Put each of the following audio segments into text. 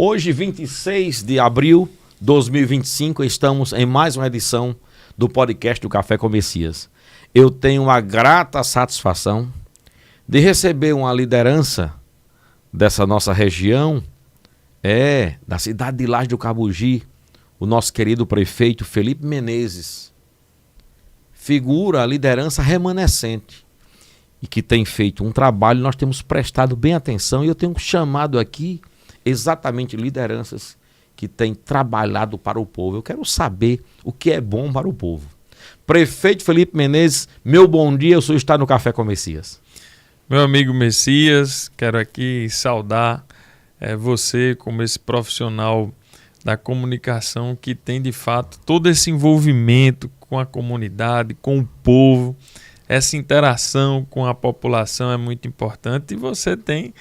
Hoje, 26 de abril de 2025, estamos em mais uma edição do podcast do Café com Messias. Eu tenho uma grata satisfação de receber uma liderança dessa nossa região, da cidade de Laje do Cabugi, o nosso querido prefeito Felipe Menezes, figura, liderança remanescente, e que tem feito um trabalho, nós temos prestado bem atenção, e eu tenho chamado aqui exatamente lideranças que têm trabalhado para o povo. Eu quero saber o que é bom para o povo. Prefeito Felipe Menezes, meu bom dia, o senhor está no Café com Messias. Meu amigo Messias, quero aqui saudar você como esse profissional da comunicação que tem de fato todo esse envolvimento com a comunidade, com o povo. Essa interação com a população é muito importante e você tem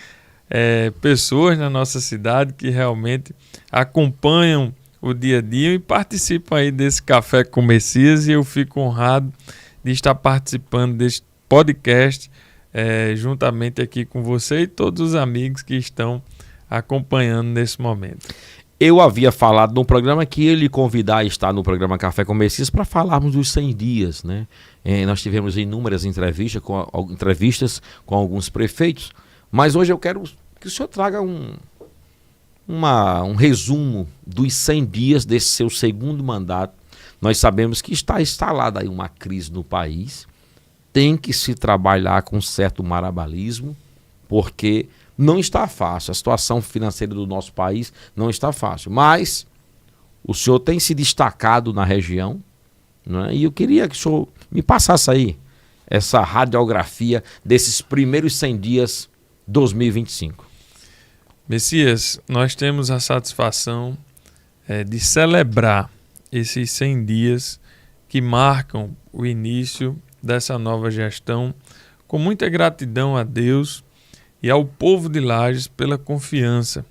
pessoas na nossa cidade que realmente acompanham o dia a dia e participam aí desse Café com Messias, e eu fico honrado de estar participando deste podcast juntamente aqui com você e todos os amigos que estão acompanhando nesse momento. Eu havia falado no programa que ele convidar a estar no programa Café com Messias para falarmos dos 100 dias, né? Nós tivemos inúmeras entrevistas com alguns prefeitos, mas hoje eu quero que o senhor traga um resumo dos 100 dias desse seu segundo mandato. Nós sabemos que está instalada aí uma crise no país, tem que se trabalhar com certo marabalismo, porque não está fácil, a situação financeira do nosso país não está fácil, mas o senhor tem se destacado na região, né? E eu queria que o senhor me passasse aí essa radiografia desses primeiros 100 dias 2025. Messias, nós temos a satisfação de celebrar esses 100 dias que marcam o início dessa nova gestão, com muita gratidão a Deus e ao povo de Lajes pela confiança.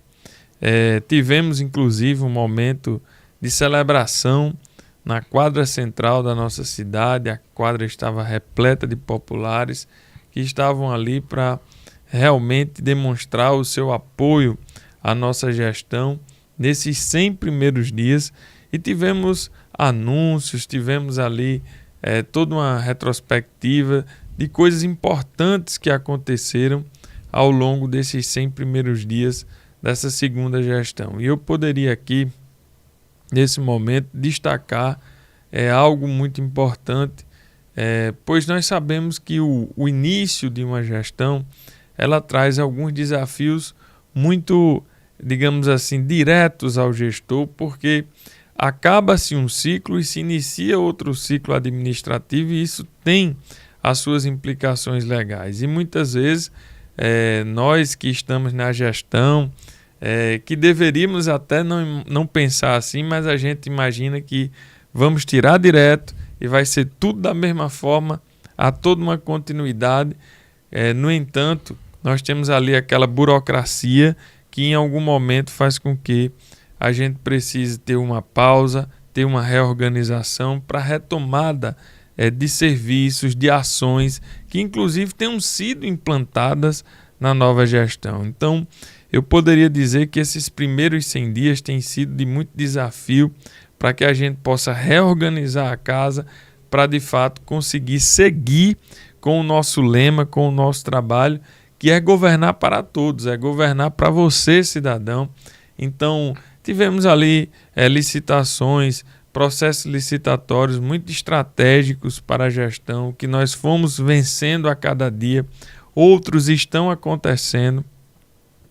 Tivemos inclusive um momento de celebração na quadra central da nossa cidade. A quadra estava repleta de populares que estavam ali para realmente demonstrar o seu apoio à nossa gestão nesses 100 primeiros dias, e tivemos anúncios, tivemos ali toda uma retrospectiva de coisas importantes que aconteceram ao longo desses 100 primeiros dias dessa segunda gestão. E eu poderia aqui, nesse momento, destacar algo muito importante, pois nós sabemos que o início de uma gestão ela traz alguns desafios muito, digamos assim, diretos ao gestor, porque acaba-se um ciclo e se inicia outro ciclo administrativo, e isso tem as suas implicações legais. E muitas vezes nós que estamos na gestão, que deveríamos até não pensar assim, mas a gente imagina que vamos tirar direto e vai ser tudo da mesma forma, há toda uma continuidade. No entanto, nós temos ali aquela burocracia que em algum momento faz com que a gente precise ter uma pausa, ter uma reorganização para retomada de serviços, de ações que inclusive tenham sido implantadas na nova gestão. Então, eu poderia dizer que esses primeiros 100 dias têm sido de muito desafio para que a gente possa reorganizar a casa para de fato conseguir seguir com o nosso lema, com o nosso trabalho, que é governar para todos, é governar para você, cidadão. Então, tivemos ali licitações, processos licitatórios muito estratégicos para a gestão, que nós fomos vencendo a cada dia. Outros estão acontecendo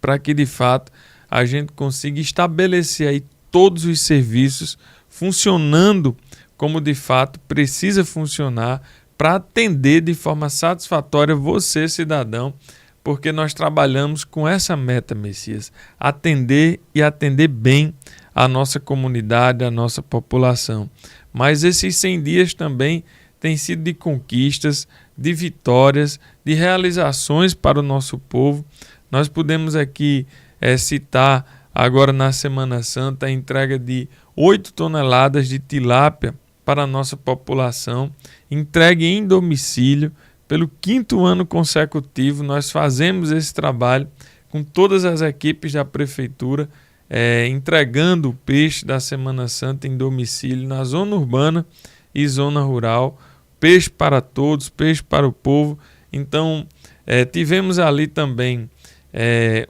para que, de fato, a gente consiga estabelecer aí todos os serviços funcionando como, de fato, precisa funcionar para atender de forma satisfatória você, cidadão, porque nós trabalhamos com essa meta, Messias, atender e atender bem a nossa comunidade, a nossa população. Mas esses 100 dias também têm sido de conquistas, de vitórias, de realizações para o nosso povo. Nós podemos aqui citar agora na Semana Santa a entrega de 8 toneladas de tilápia para a nossa população, entregue em domicílio. Pelo 5º ano consecutivo, nós fazemos esse trabalho com todas as equipes da Prefeitura, entregando o peixe da Semana Santa em domicílio na zona urbana e zona rural, peixe para todos, peixe para o povo. Então tivemos ali também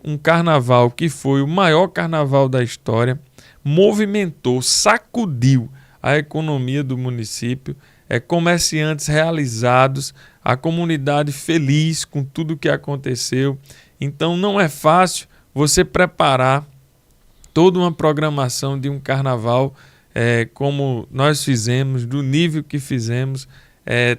um carnaval que foi o maior carnaval da história, movimentou, sacudiu a economia do município, comerciantes realizados, a comunidade feliz com tudo que aconteceu. Então não é fácil você preparar toda uma programação de um carnaval como nós fizemos, do nível que fizemos,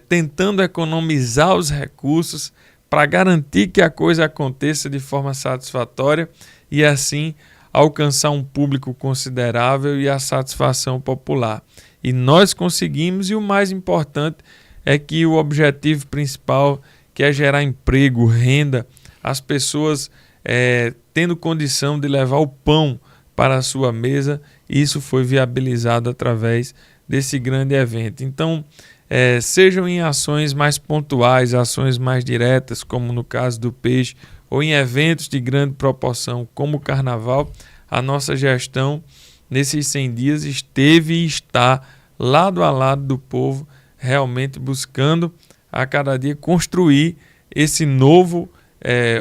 tentando economizar os recursos para garantir que a coisa aconteça de forma satisfatória e assim alcançar um público considerável e a satisfação popular. E nós conseguimos, e o mais importante é que o objetivo principal, que é gerar emprego, renda, as pessoas tendo condição de levar o pão para a sua mesa, isso foi viabilizado através desse grande evento. Então, sejam em ações mais pontuais, ações mais diretas, como no caso do peixe, ou em eventos de grande proporção, como o carnaval, a nossa gestão, nesses 100 dias, esteve e está lado a lado do povo, realmente buscando a cada dia construir esse novo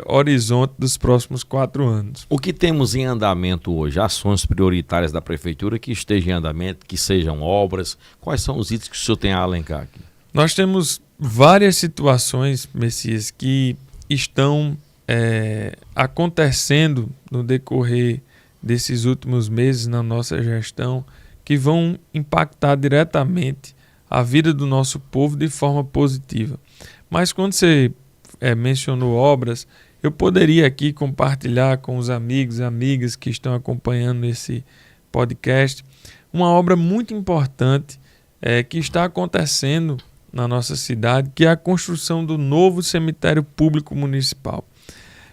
horizonte dos próximos 4 anos. O que temos em andamento hoje? Ações prioritárias da Prefeitura que estejam em andamento, que sejam obras? Quais são os itens que o senhor tem a alencar aqui? Nós temos várias situações, Messias, que estão acontecendo no decorrer desses últimos meses na nossa gestão, que vão impactar diretamente a vida do nosso povo de forma positiva. Mas quando você mencionou obras, eu poderia aqui compartilhar com os amigos e amigas que estão acompanhando esse podcast uma obra muito importante que está acontecendo na nossa cidade, que é a construção do novo cemitério público municipal.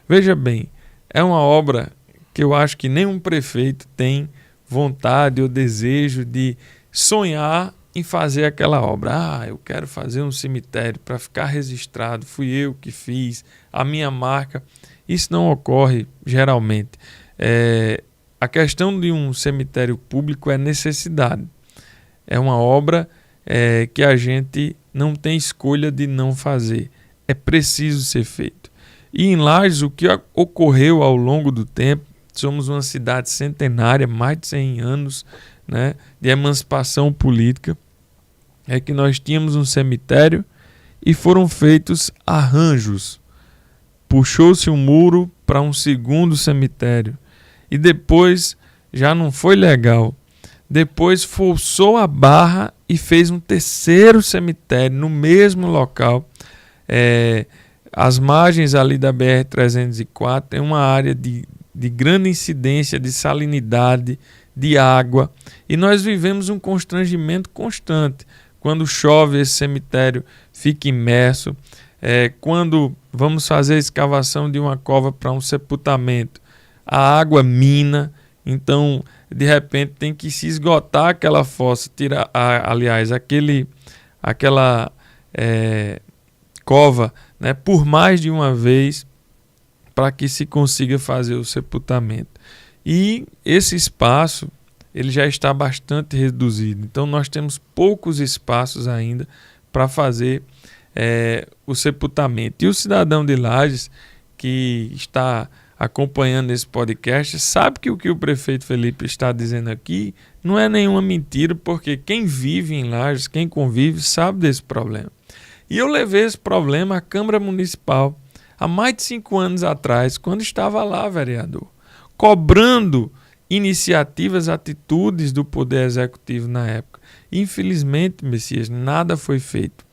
Veja bem, é uma obra que eu acho que nenhum prefeito tem vontade ou desejo de sonhar em fazer aquela obra. Eu quero fazer um cemitério para ficar registrado, fui eu que fiz, a minha marca. Isso não ocorre geralmente. A questão de um cemitério público é necessidade. É uma obra que a gente não tem escolha de não fazer. É preciso ser feito. E em Lages, o que ocorreu ao longo do tempo, somos uma cidade centenária, mais de 100 anos, né, de emancipação política, é que nós tínhamos um cemitério e foram feitos arranjos. Puxou-se um muro para um segundo cemitério e depois já não foi legal. Depois forçou a barra e fez um terceiro cemitério no mesmo local. As margens ali da BR-304 tem uma área de grande incidência de salinidade, de água, e nós vivemos um constrangimento constante. Quando chove, esse cemitério fica imerso. Quando vamos fazer a escavação de uma cova para um sepultamento, a água mina, então de repente tem que se esgotar aquela fossa, aquela cova, né, por mais de uma vez, para que se consiga fazer o sepultamento. E esse espaço ele já está bastante reduzido. Então nós temos poucos espaços ainda para fazer o sepultamento. E o cidadão de Lages que está acompanhando esse podcast sabe que o que o prefeito Felipe está dizendo aqui não é nenhuma mentira, porque quem vive em Lages, quem convive, sabe desse problema. E eu levei esse problema à Câmara Municipal há mais de 5 anos atrás, quando estava lá, vereador, cobrando iniciativas, atitudes do Poder Executivo na época. Infelizmente, Messias, nada foi feito.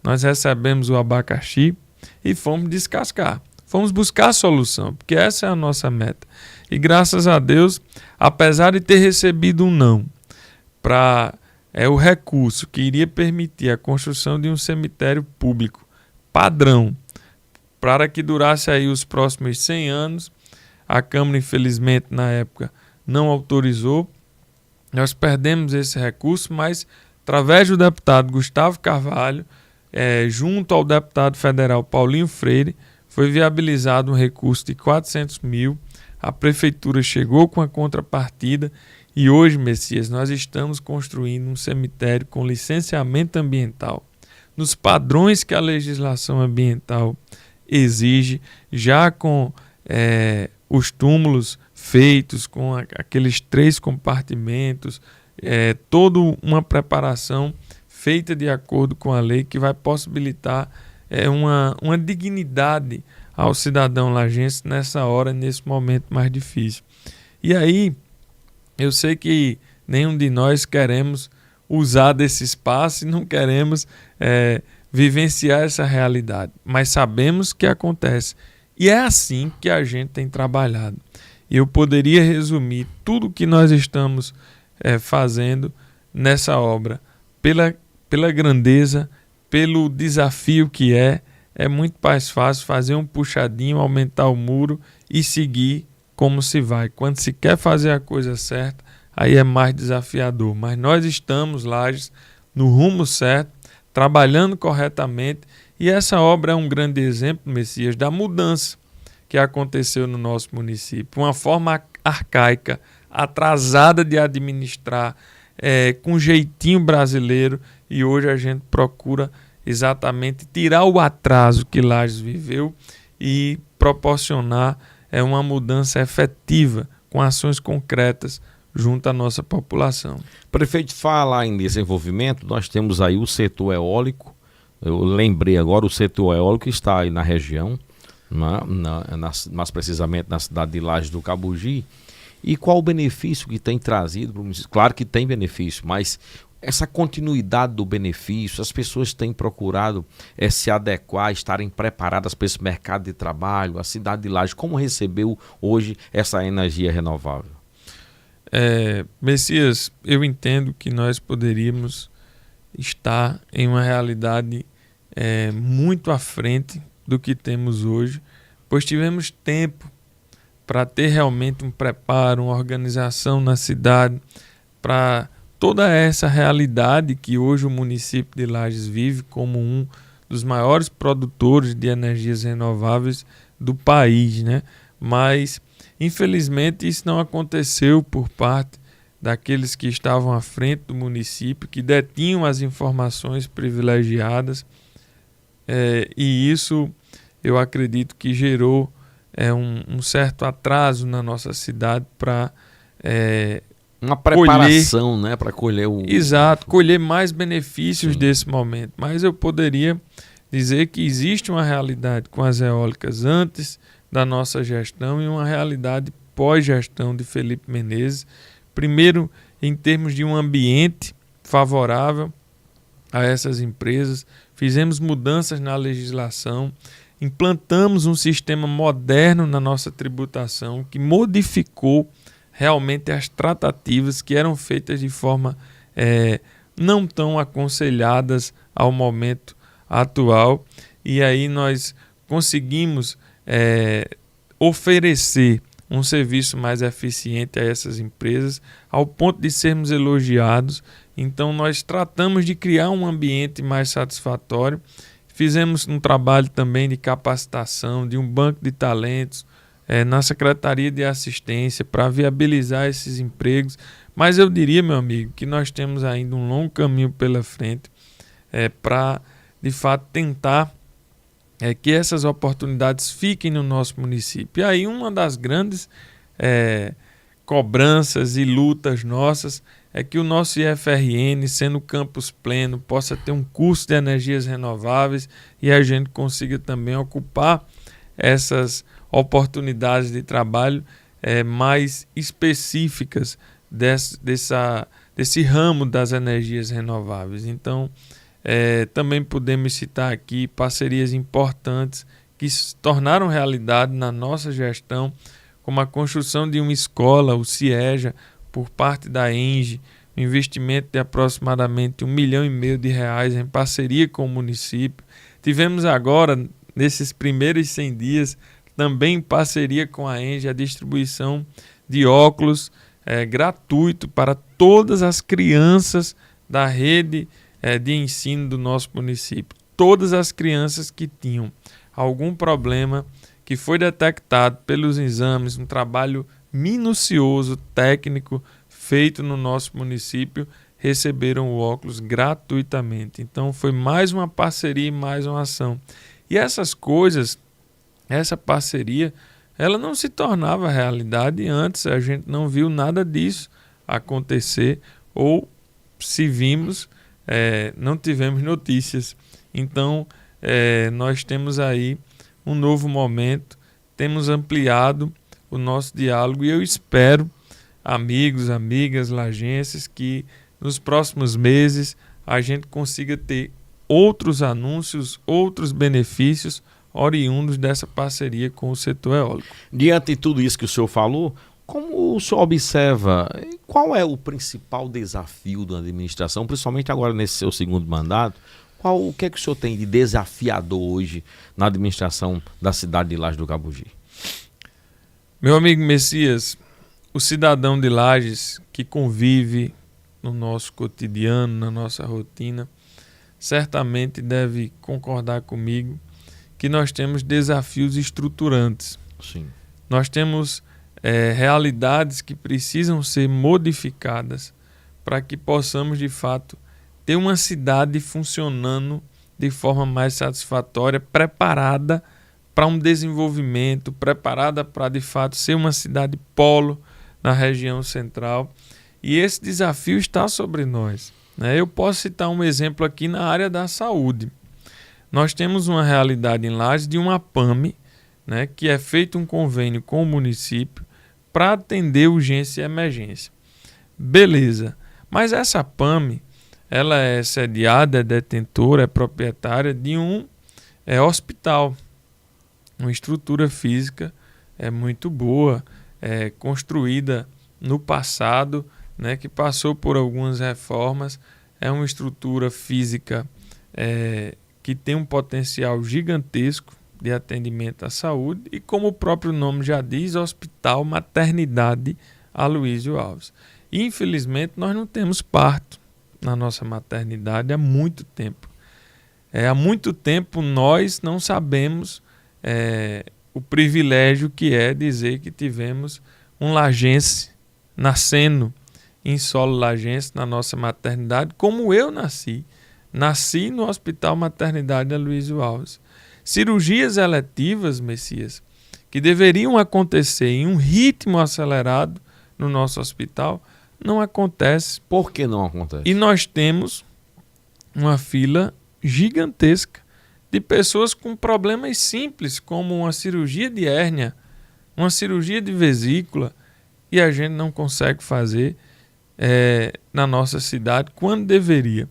Nós recebemos o abacaxi e fomos descascar. Fomos buscar a solução, porque essa é a nossa meta. E graças a Deus, apesar de ter recebido um não para o recurso que iria permitir a construção de um cemitério público padrão, para que durasse aí os próximos 100 anos, a Câmara, infelizmente, na época, não autorizou. Nós perdemos esse recurso, mas através do deputado Gustavo Carvalho, junto ao deputado federal Paulinho Freire, foi viabilizado um recurso de 400 mil a prefeitura chegou com a contrapartida e hoje, Messias, nós estamos construindo um cemitério com licenciamento ambiental, nos padrões que a legislação ambiental exige, já com os túmulos feitos, com aqueles 3 compartimentos, toda uma preparação feita de acordo com a lei que vai possibilitar uma dignidade ao cidadão lajense nessa hora, nesse momento mais difícil. E aí, eu sei que nenhum de nós queremos usar desse espaço e não queremos vivenciar essa realidade, mas sabemos que acontece. E é assim que a gente tem trabalhado. Eu poderia resumir tudo o que nós estamos fazendo nessa obra, pela grandeza, pelo desafio que é muito mais fácil fazer um puxadinho, aumentar o muro e seguir como se vai. Quando se quer fazer a coisa certa, aí é mais desafiador. Mas nós estamos, Lages, no rumo certo, trabalhando corretamente, e essa obra é um grande exemplo, Messias, da mudança que aconteceu no nosso município. Uma forma arcaica, atrasada de administrar, com jeitinho brasileiro, e hoje a gente procura exatamente tirar o atraso que Lages viveu e proporcionar uma mudança efetiva, com ações concretas junto à nossa população. Prefeito, falar em desenvolvimento, nós temos aí o setor eólico. Eu lembrei agora, o setor eólico está aí na região, mais precisamente na cidade de Lages do Cabugi. E qual o benefício que tem trazido para o município? Claro que tem benefício, mas essa continuidade do benefício, as pessoas têm procurado se adequar, estarem preparadas para esse mercado de trabalho. A cidade de Lages, como recebeu hoje essa energia renovável? Messias, eu entendo que nós poderíamos estar em uma realidade muito à frente do que temos hoje, pois tivemos tempo para ter realmente um preparo, uma organização na cidade, para toda essa realidade que hoje o município de Lages vive como um dos maiores produtores de energias renováveis do país, né? Mas, infelizmente, isso não aconteceu por parte daqueles que estavam à frente do município, que detinham as informações privilegiadas, e isso eu acredito que gerou um certo atraso na nossa cidade para uma preparação, colher, né, para colher o... Exato, colher mais benefícios desse momento. Mas eu poderia dizer que existe uma realidade com as eólicas antes da nossa gestão e uma realidade pós-gestão de Felipe Menezes. Primeiro, em termos de um ambiente favorável a essas empresas, fizemos mudanças na legislação, implantamos um sistema moderno na nossa tributação que modificou realmente as tratativas que eram feitas de forma não tão aconselhadas ao momento atual, e aí nós conseguimos oferecer um serviço mais eficiente a essas empresas, ao ponto de sermos elogiados. Então nós tratamos de criar um ambiente mais satisfatório. Fizemos um trabalho também de capacitação, de um banco de talentos na Secretaria de Assistência para viabilizar esses empregos. Mas eu diria, meu amigo, que nós temos ainda um longo caminho pela frente para, de fato, tentar que essas oportunidades fiquem no nosso município. E aí uma das grandes cobranças e lutas nossas é que o nosso IFRN, sendo campus pleno, possa ter um curso de energias renováveis e a gente consiga também ocupar essas oportunidades de trabalho mais específicas desse ramo das energias renováveis. Então, também podemos citar aqui parcerias importantes que se tornaram realidade na nossa gestão, como a construção de uma escola, o CIEJA, por parte da ENGIE, um investimento de aproximadamente R$1,5 milhão em parceria com o município. Tivemos agora, nesses primeiros 100 dias, também em parceria com a ENGIE, a distribuição de óculos gratuito para todas as crianças da rede de ensino do nosso município. Todas as crianças que tinham algum problema, que foi detectado pelos exames, um trabalho minucioso, técnico, feito no nosso município, receberam o óculos gratuitamente. Então foi mais uma parceria e mais uma ação. E essas coisas, essa parceria, ela não se tornava realidade antes, a gente não viu nada disso acontecer, ou se vimos, não tivemos notícias. Então nós temos aí um novo momento, temos ampliado o nosso diálogo e eu espero, amigos, amigas, lajenses, que nos próximos meses a gente consiga ter outros anúncios, outros benefícios oriundos dessa parceria com o setor eólico. Diante de tudo isso que o senhor falou, como o senhor observa, qual é o principal desafio da administração, principalmente agora nesse seu segundo mandato? O que é que o senhor tem de desafiador hoje na administração da cidade de Lajes do Cabugi? Meu amigo Messias, o cidadão de Lajes que convive no nosso cotidiano, na nossa rotina, certamente deve concordar comigo que nós temos desafios estruturantes. Sim. Nós temos realidades que precisam ser modificadas para que possamos, de fato, ter uma cidade funcionando de forma mais satisfatória, preparada para um desenvolvimento, preparada para, de fato, ser uma cidade polo na região central. E esse desafio está sobre nós, né? Eu posso citar um exemplo aqui na área da saúde. Nós temos uma realidade em Lajes de uma APAME, né, que é feito um convênio com o município para atender urgência e emergência. Beleza, mas essa APAME, ela é sediada, é detentora, é proprietária de um hospital, uma estrutura física muito boa, construída no passado, né, que passou por algumas reformas, é uma estrutura física que tem um potencial gigantesco de atendimento à saúde e, como o próprio nome já diz, Hospital Maternidade Aloysio Alves. Infelizmente, nós não temos parto na nossa maternidade há muito tempo. Há muito tempo nós não sabemos o privilégio que é dizer que tivemos um lajense nascendo em solo lajense na nossa maternidade, como eu nasci. Nasci no Hospital Maternidade Aloysio Alves. Cirurgias eletivas, Messias, que deveriam acontecer em um ritmo acelerado no nosso hospital, não acontece. Por que não acontece? E nós temos uma fila gigantesca de pessoas com problemas simples, como uma cirurgia de hérnia, uma cirurgia de vesícula, e a gente não consegue fazer na nossa cidade quando deveria.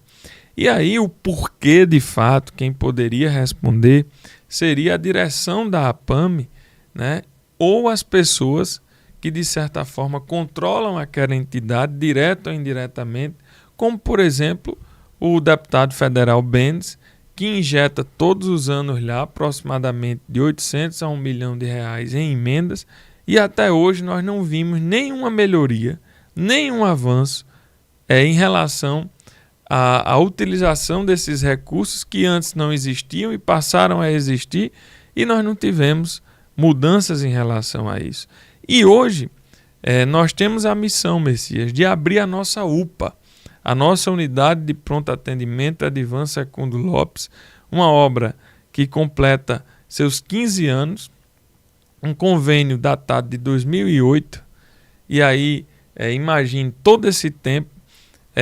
E aí o porquê, de fato, quem poderia responder seria a direção da APAME, né? Ou as pessoas que, de certa forma, controlam aquela entidade, direta ou indiretamente, como, por exemplo, o deputado federal Bendes, que injeta todos os anos lá aproximadamente de 800 a 1 milhão de reais em emendas, e até hoje nós não vimos nenhuma melhoria, nenhum avanço em relação à utilização desses recursos que antes não existiam e passaram a existir, e nós não tivemos mudanças em relação a isso. E hoje nós temos a missão, Messias, de abrir a nossa UPA, a nossa unidade de pronto atendimento Edivan Secundo Lopes, uma obra que completa seus 15 anos, um convênio datado de 2008, e aí imagine todo esse tempo,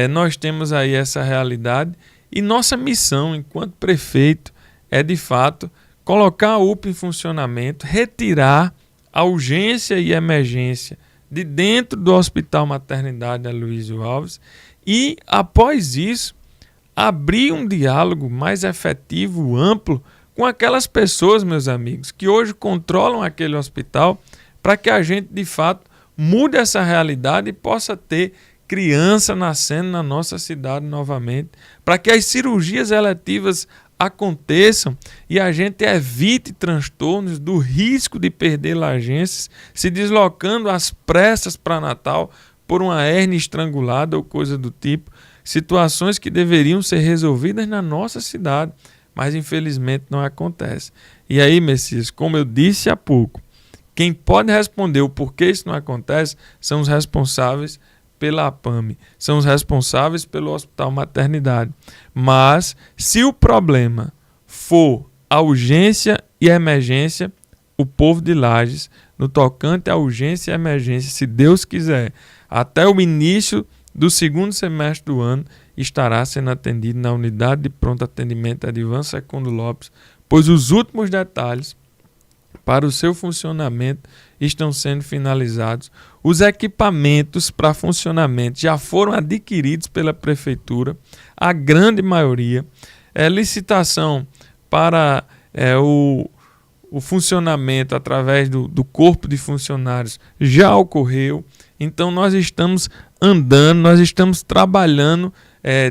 nós temos aí essa realidade, e nossa missão enquanto prefeito é, de fato, colocar a UPA em funcionamento, retirar a urgência e emergência de dentro do Hospital Maternidade Aloysio Alves e, após isso, abrir um diálogo mais efetivo, amplo, com aquelas pessoas, meus amigos, que hoje controlam aquele hospital, para que a gente, de fato, mude essa realidade e possa ter criança nascendo na nossa cidade novamente, para que as cirurgias eletivas aconteçam e a gente evite transtornos do risco de perder lajenses se deslocando às pressas para Natal por uma hérnia estrangulada ou coisa do tipo, situações que deveriam ser resolvidas na nossa cidade, mas infelizmente não acontece. E aí, Messias, como eu disse há pouco, quem pode responder o porquê isso não acontece são os responsáveis pela APAME, são os responsáveis pelo Hospital Maternidade. Mas, se o problema for a urgência e a emergência, o povo de Lages, no tocante à urgência e emergência, se Deus quiser, até o início do segundo semestre do ano, estará sendo atendido na unidade de pronto atendimento Edivan Secundo Lopes, pois os últimos detalhes para o seu funcionamento estão sendo finalizados. Os equipamentos para funcionamento já foram adquiridos pela Prefeitura, a grande maioria. Licitação para o funcionamento através do corpo de funcionários já ocorreu. Então nós estamos andando, nós estamos trabalhando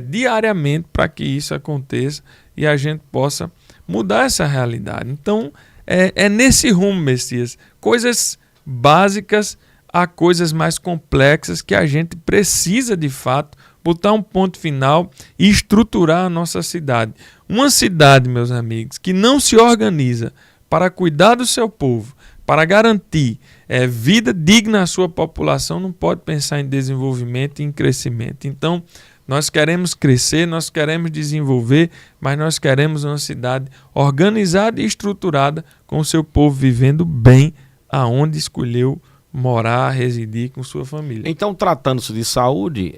diariamente para que isso aconteça e a gente possa mudar essa realidade. Então é nesse rumo, Messias, coisas básicas a coisas mais complexas que a gente precisa de fato botar um ponto final e estruturar a nossa cidade. Uma cidade, meus amigos, que não se organiza para cuidar do seu povo, para garantir vida digna à sua população, não pode pensar em desenvolvimento e em crescimento. Então, nós queremos crescer, nós queremos desenvolver, mas nós queremos uma cidade organizada e estruturada, com o seu povo vivendo bem aonde escolheu morar, residir com sua família. Então, tratando-se de saúde,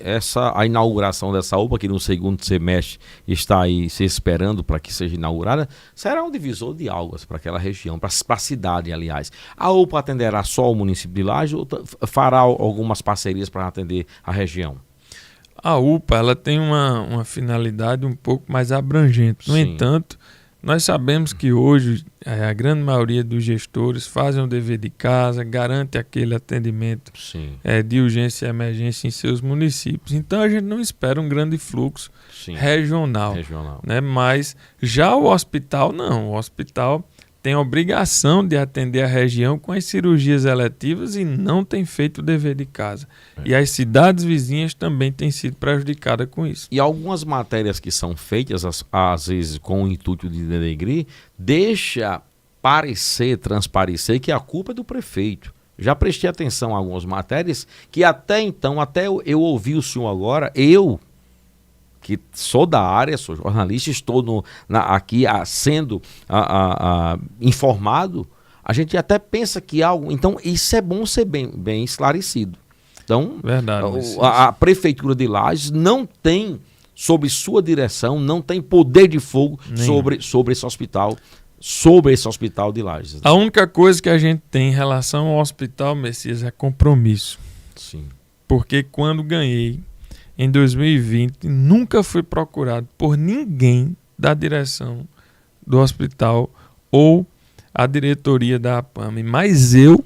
a inauguração dessa UPA, que no segundo semestre está aí se esperando para que seja inaugurada, será um divisor de águas para aquela região, para a cidade, aliás. A UPA atenderá só o município de Lages ou fará algumas parcerias para atender a região? A UPA ela tem uma finalidade um pouco mais abrangente. No entanto, nós sabemos que hoje a grande maioria dos gestores fazem o dever de casa, garante aquele atendimento de urgência e emergência em seus municípios. Então a gente não espera um grande fluxo regional. Né? Mas já o hospital não. O hospital tem a obrigação de atender a região com as cirurgias eletivas e não tem feito o dever de casa. E as cidades vizinhas também têm sido prejudicadas com isso. E algumas matérias que são feitas, às vezes com o intuito de denegrir, deixa transparecer que a culpa é do prefeito. Já prestei atenção a algumas matérias que até então, até eu ouvi o senhor agora, que sou da área, sou jornalista, estou aqui sendo informado, a gente até pensa que algo... Então, isso é bom ser bem esclarecido. Então, verdade, a Prefeitura de Lages não tem, sob sua direção, não tem poder de fogo sobre esse hospital, de Lages. A única coisa que a gente tem em relação ao hospital, Messias, é compromisso. Sim. Porque quando ganhei, em 2020, nunca fui procurado por ninguém da direção do hospital ou a diretoria da APAME, mas eu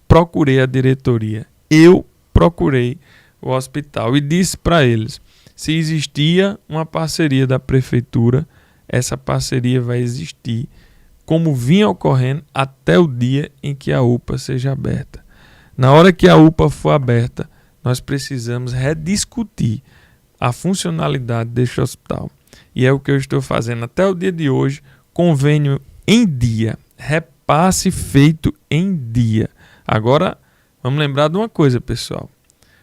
procurei a diretoria, eu procurei o hospital e disse para eles, se existia uma parceria da prefeitura, essa parceria vai existir, como vinha ocorrendo até o dia em que a UPA seja aberta. Na hora que a UPA for aberta, nós precisamos rediscutir a funcionalidade deste hospital. E é o que eu estou fazendo até o dia de hoje, convênio em dia, repasse feito em dia. Agora, vamos lembrar de uma coisa, pessoal.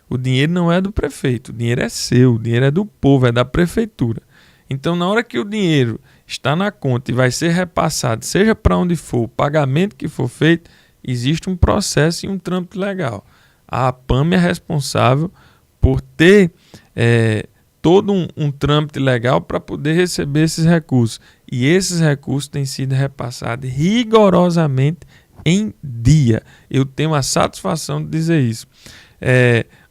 O dinheiro não é do prefeito, o dinheiro é seu, o dinheiro é do povo, é da prefeitura. Então, na hora que o dinheiro está na conta e vai ser repassado, seja para onde for, o pagamento que for feito, existe um processo e um trâmite legal. A APAME é responsável por ter todo um trâmite legal para poder receber esses recursos. E esses recursos têm sido repassados rigorosamente em dia. Eu tenho a satisfação de dizer isso.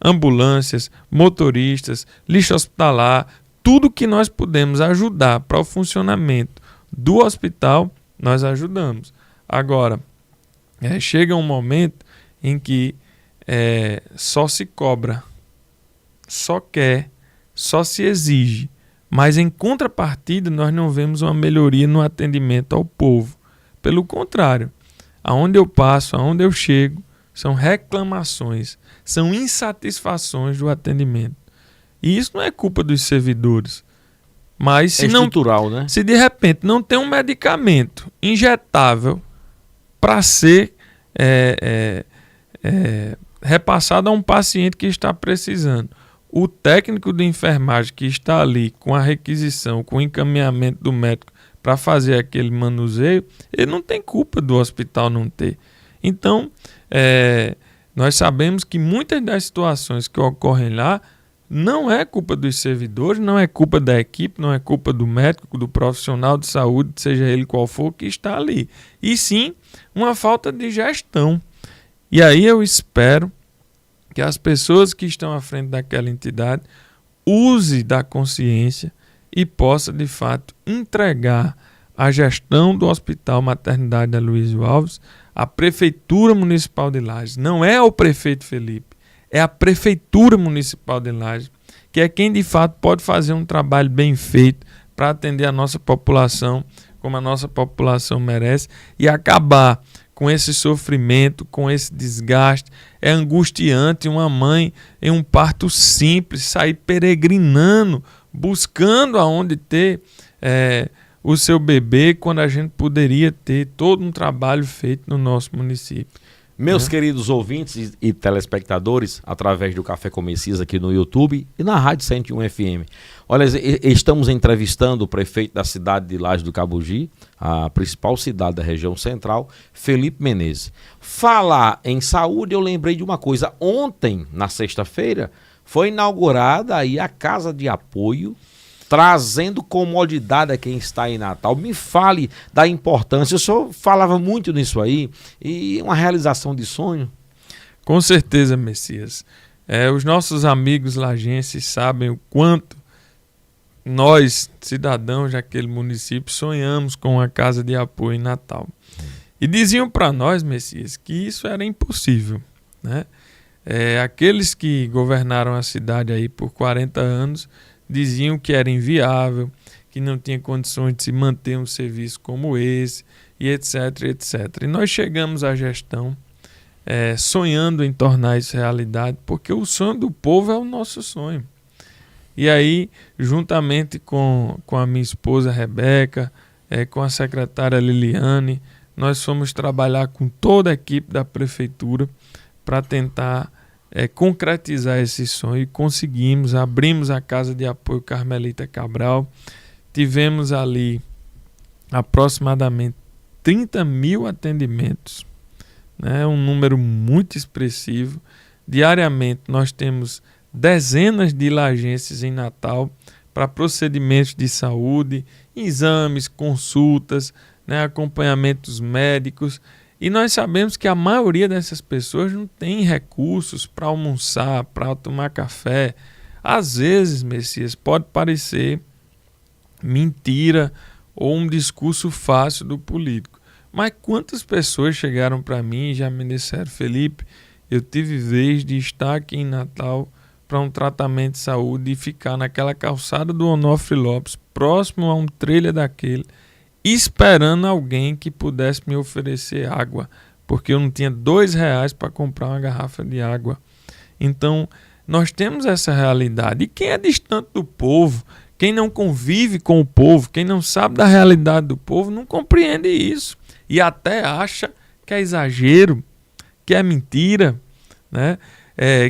Ambulâncias, motoristas, lixo hospitalar, tudo que nós podemos ajudar para o funcionamento do hospital, nós ajudamos. Agora, chega um momento em que só se cobra, só quer, só se exige, mas em contrapartida nós não vemos uma melhoria no atendimento ao povo. Pelo contrário, aonde eu passo, aonde eu chego, são reclamações, são insatisfações do atendimento. E isso não é culpa dos servidores. Mas se estrutural, né? Se de repente não tem um medicamento injetável para ser repassado a um paciente que está precisando, o técnico de enfermagem que está ali com a requisição, com o encaminhamento do médico para fazer aquele manuseio, ele não tem culpa do hospital não ter. Então, nós sabemos que muitas das situações que ocorrem lá não é culpa dos servidores, não é culpa da equipe, não é culpa do médico, do profissional de saúde, seja ele qual for, que está ali. E sim, uma falta de gestão. E aí eu espero que as pessoas que estão à frente daquela entidade use da consciência e possa, de fato, entregar a gestão do Hospital Maternidade Aloysio Alves à Prefeitura Municipal de Lages. Não é o prefeito Felipe, é a Prefeitura Municipal de Lages, que é quem, de fato, pode fazer um trabalho bem feito para atender a nossa população como a nossa população merece e acabar com esse sofrimento, com esse desgaste. É angustiante uma mãe em um parto simples sair peregrinando, buscando aonde ter o seu bebê, quando a gente poderia ter todo um trabalho feito no nosso município. Meus queridos ouvintes e telespectadores, através do Café com Messias aqui no YouTube e na Rádio 101 FM. Olha, estamos entrevistando o prefeito da cidade de Lages do Cabugi, a principal cidade da região central, Felipe Menezes. Falar em saúde, eu lembrei de uma coisa. Ontem, na sexta-feira, foi inaugurada aí a Casa de Apoio, trazendo comodidade a quem está em Natal. Me fale da importância. O senhor falava muito nisso aí, e uma realização de sonho. Com certeza, Messias. Os nossos amigos lagenses sabem o quanto nós, cidadãos daquele município, sonhamos com a Casa de Apoio em Natal. E diziam para nós, Messias, que isso era impossível, né? Aqueles que governaram a cidade aí por 40 anos diziam que era inviável, que não tinha condições de se manter um serviço como esse, e etc, etc. E nós chegamos à gestão sonhando em tornar isso realidade, porque o sonho do povo é o nosso sonho. E aí, juntamente com a minha esposa Rebeca, com a secretária Liliane, nós fomos trabalhar com toda a equipe da prefeitura para tentar concretizar esse sonho, e conseguimos. Abrimos a Casa de Apoio Carmelita Cabral, tivemos ali aproximadamente 30 mil atendimentos, né? Um número muito expressivo. Diariamente nós temos dezenas de lagenses em Natal para procedimentos de saúde, exames, consultas, né? Acompanhamentos médicos. E nós sabemos que a maioria dessas pessoas não tem recursos para almoçar, para tomar café. Às vezes, Messias, pode parecer mentira ou um discurso fácil do político. Mas quantas pessoas chegaram para mim e já me disseram: Felipe, eu tive vez de estar aqui em Natal para um tratamento de saúde e ficar naquela calçada do Onofre Lopes, próximo a um trailer daquele, esperando alguém que pudesse me oferecer água, porque eu não tinha R$2 para comprar uma garrafa de água. Então, nós temos essa realidade. E quem é distante do povo, quem não convive com o povo, quem não sabe da realidade do povo, não compreende isso. E até acha que é exagero, que é mentira, né?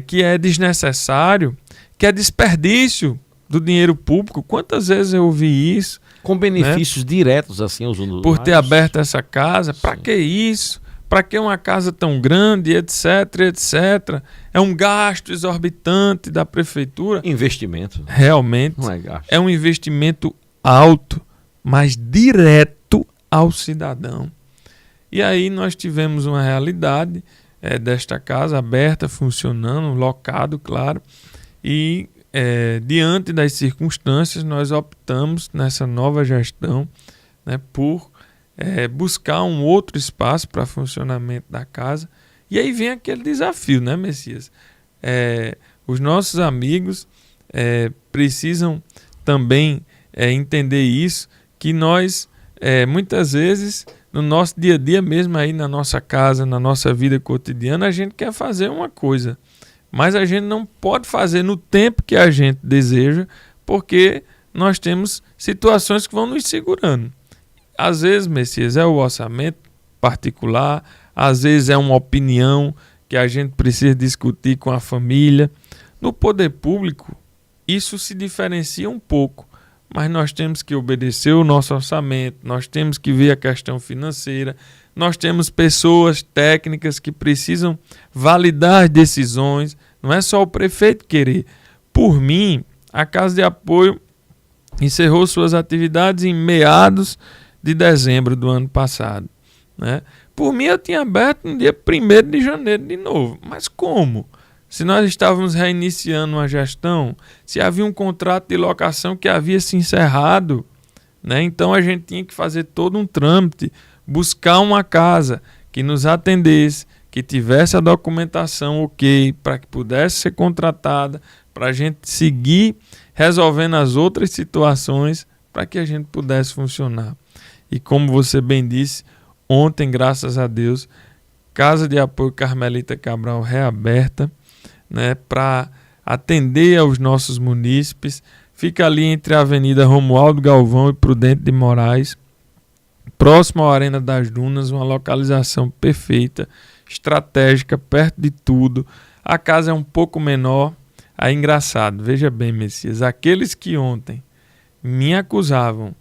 Que é desnecessário, que é desperdício do dinheiro público. Quantas vezes eu ouvi isso? Com benefícios diretos, assim, aos usuários. Por ter aberto essa casa. Para que isso? Para que uma casa tão grande, etc, etc. É um gasto exorbitante da prefeitura. Investimento. Realmente. Não é gasto. É um investimento alto, mas direto ao cidadão. E aí nós tivemos uma realidade desta casa aberta, funcionando, locado, claro. E diante das circunstâncias, nós optamos nessa nova gestão, né, por buscar um outro espaço para funcionamento da casa. E aí vem aquele desafio, né, Messias? Os nossos amigos precisam também entender isso, que nós, muitas vezes, no nosso dia a dia mesmo, aí na nossa casa, na nossa vida cotidiana, a gente quer fazer uma coisa, mas a gente não pode fazer no tempo que a gente deseja, porque nós temos situações que vão nos segurando. Às vezes, Messias, é o orçamento particular, às vezes é uma opinião que a gente precisa discutir com a família. No poder público, isso se diferencia um pouco, mas nós temos que obedecer o nosso orçamento, nós temos que ver a questão financeira, nós temos pessoas técnicas que precisam validar as decisões, não é só o prefeito querer. Por mim, a Casa de Apoio encerrou suas atividades em meados de dezembro do ano passado, né? Por mim, eu tinha aberto no dia 1º de janeiro de novo. Mas como? Se nós estávamos reiniciando uma gestão, se havia um contrato de locação que havia se encerrado, né? Então a gente tinha que fazer todo um trâmite, buscar uma casa que nos atendesse, que tivesse a documentação ok, para que pudesse ser contratada, para a gente seguir resolvendo as outras situações, para que a gente pudesse funcionar. E como você bem disse, ontem, graças a Deus, Casa de Apoio Carmelita Cabral reaberta, né, para atender aos nossos munícipes. Fica ali entre a Avenida Romualdo Galvão e Prudente de Moraes, próximo à Arena das Dunas, uma localização perfeita, estratégica, perto de tudo. A casa é um pouco menor. Aí, engraçado, veja bem, Messias, aqueles que ontem me acusavam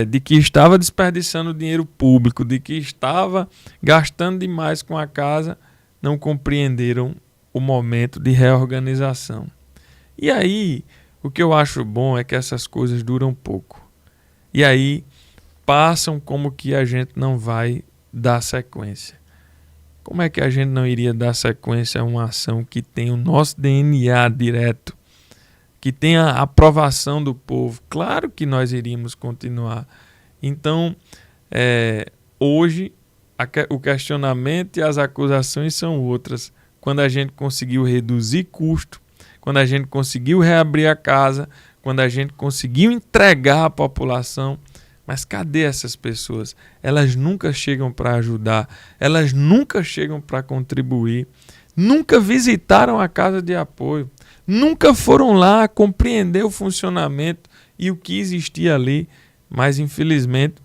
de que estava desperdiçando dinheiro público, de que estava gastando demais com a casa, não compreenderam o momento de reorganização. E aí, o que eu acho bom é que essas coisas duram pouco. E aí, passam como que a gente não vai dar sequência. Como é que a gente não iria dar sequência a uma ação que tem o nosso DNA direto, que tem a aprovação do povo? Claro que nós iríamos continuar. Então, hoje, o questionamento e as acusações são outras. Quando a gente conseguiu reduzir custo, quando a gente conseguiu reabrir a casa, quando a gente conseguiu entregar à população. Mas cadê essas pessoas? Elas nunca chegam para ajudar, elas nunca chegam para contribuir, nunca visitaram a Casa de Apoio, nunca foram lá compreender o funcionamento e o que existia ali. Mas, infelizmente,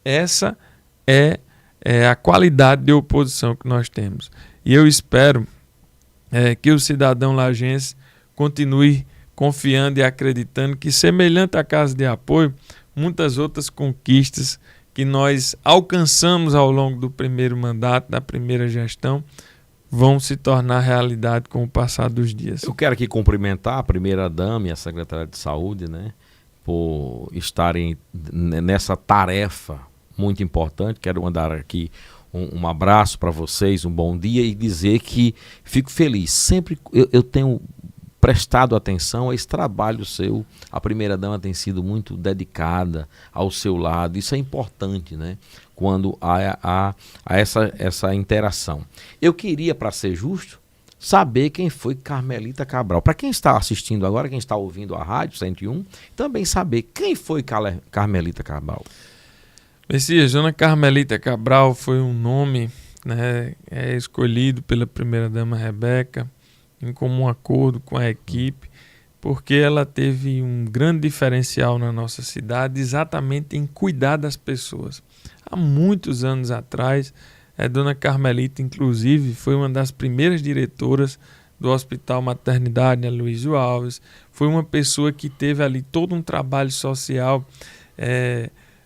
essa é a qualidade de oposição que nós temos. E eu espero que o cidadão lajense continue confiando e acreditando que, semelhante à Casa de Apoio, muitas outras conquistas que nós alcançamos ao longo do primeiro mandato, da primeira gestão, vão se tornar realidade com o passar dos dias. Eu quero aqui cumprimentar a primeira-dama e a secretária de Saúde, né, por estarem nessa tarefa muito importante. Quero mandar aqui um abraço para vocês, um bom dia, e dizer que fico feliz. Sempre eu tenho prestado atenção a esse trabalho seu. A primeira-dama tem sido muito dedicada ao seu lado. Isso é importante, né? Quando há essa interação. Eu queria, para ser justo, saber quem foi Carmelita Cabral. Para quem está assistindo agora, quem está ouvindo a Rádio 101, também saber quem foi Carmelita Cabral. Messias, Dona Carmelita Cabral foi um nome, né, escolhido pela primeira-dama Rebeca, em comum acordo com a equipe, porque ela teve um grande diferencial na nossa cidade, exatamente em cuidar das pessoas. Há muitos anos atrás, Dona Carmelita, inclusive, foi uma das primeiras diretoras do Hospital Maternidade Aloysio Alves. Foi uma pessoa que teve ali todo um trabalho social.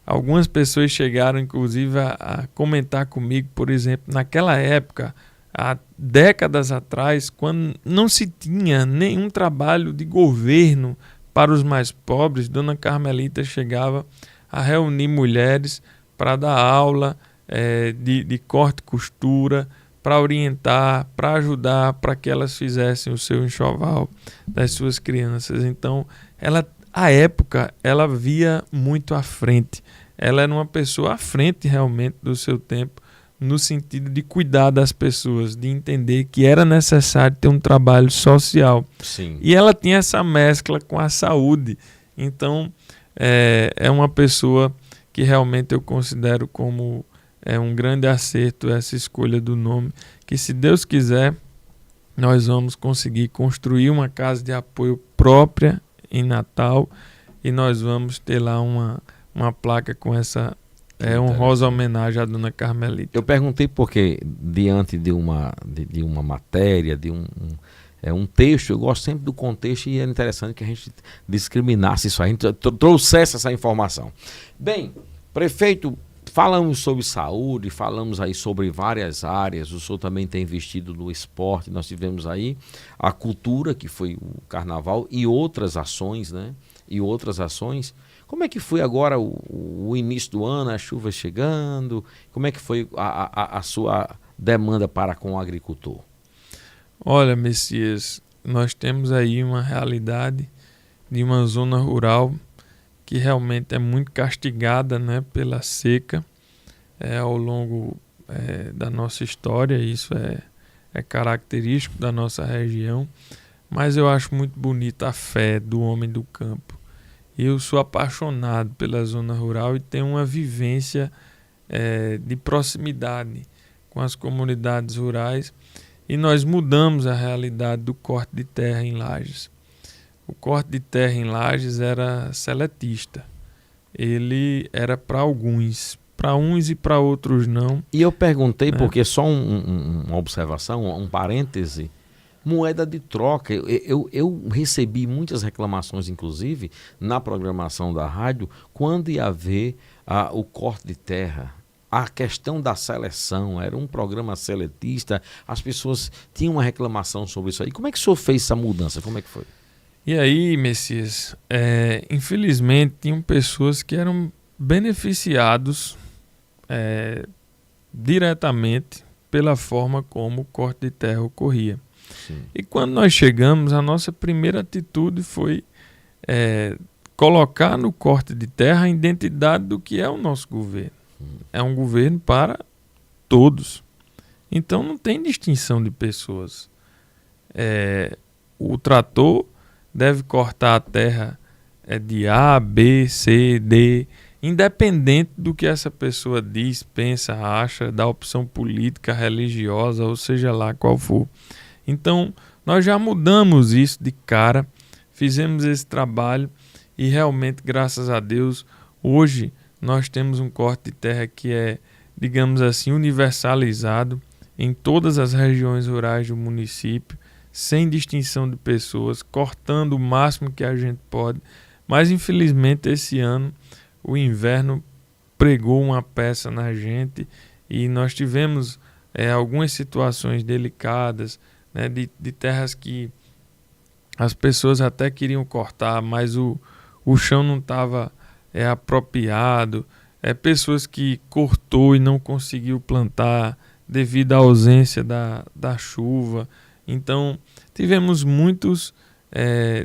Algumas pessoas chegaram, inclusive, a comentar comigo, por exemplo, naquela época, há décadas atrás, quando não se tinha nenhum trabalho de governo para os mais pobres, Dona Carmelita chegava a reunir mulheres para dar aula de corte e costura, para orientar, para ajudar, para que elas fizessem o seu enxoval das suas crianças. Então, à época, ela via muito à frente. Ela era uma pessoa à frente realmente do seu tempo, no sentido de cuidar das pessoas, de entender que era necessário ter um trabalho social. Sim. E ela tinha essa mescla com a saúde. Então, é uma pessoa que realmente eu considero como um grande acerto essa escolha do nome, que, se Deus quiser, nós vamos conseguir construir uma casa de apoio própria em Natal e nós vamos ter lá uma placa com essa honrosa homenagem à Dona Carmelita. Eu perguntei porque, diante de uma matéria, de um texto, eu gosto sempre do contexto e é interessante que a gente discriminasse isso, a gente trouxesse essa informação. Bem, prefeito, falamos sobre saúde, falamos aí sobre várias áreas, o senhor também tem investido no esporte, nós tivemos aí a cultura, que foi o carnaval, e outras ações, né? Como é que foi agora o início do ano, as chuvas chegando? Como é que foi a sua demanda para com o agricultor? Olha, Messias, nós temos aí uma realidade de uma zona rural que realmente é muito castigada, né, pela seca ao longo da nossa história. Isso é característico da nossa região, mas eu acho muito bonita a fé do homem do campo. Eu sou apaixonado pela zona rural e tenho uma vivência de proximidade com as comunidades rurais, e nós mudamos a realidade do corte de terra em Lages. O corte de terra em Lages era seletista. Ele era para alguns, para uns e para outros não. E eu perguntei, porque só uma observação, um parêntese, moeda de troca. Eu recebi muitas reclamações, inclusive, na programação da rádio, quando ia haver o corte de terra. A questão da seleção, era um programa seletista, as pessoas tinham uma reclamação sobre isso aí. Como é que o senhor fez essa mudança? Como é que foi? E aí, Messias, infelizmente, tinham pessoas que eram beneficiados diretamente pela forma como o corte de terra ocorria. Sim. E quando nós chegamos, a nossa primeira atitude foi colocar no corte de terra a identidade do que é o nosso governo. É um governo para todos. Então não tem distinção de pessoas. O trator deve cortar a terra de A, B, C, D, independente do que essa pessoa diz, pensa, acha, da opção política, religiosa, ou seja lá qual for. Então, nós já mudamos isso de cara, fizemos esse trabalho e realmente, graças a Deus, hoje nós temos um corte de terra que é, digamos assim, universalizado em todas as regiões rurais do município, sem distinção de pessoas, cortando o máximo que a gente pode. Mas, infelizmente, esse ano o inverno pregou uma peça na gente e nós tivemos algumas situações delicadas, né, de terras que as pessoas até queriam cortar, mas o chão não estava apropriado, pessoas que cortou e não conseguiu plantar devido à ausência da chuva. Então tivemos muitos,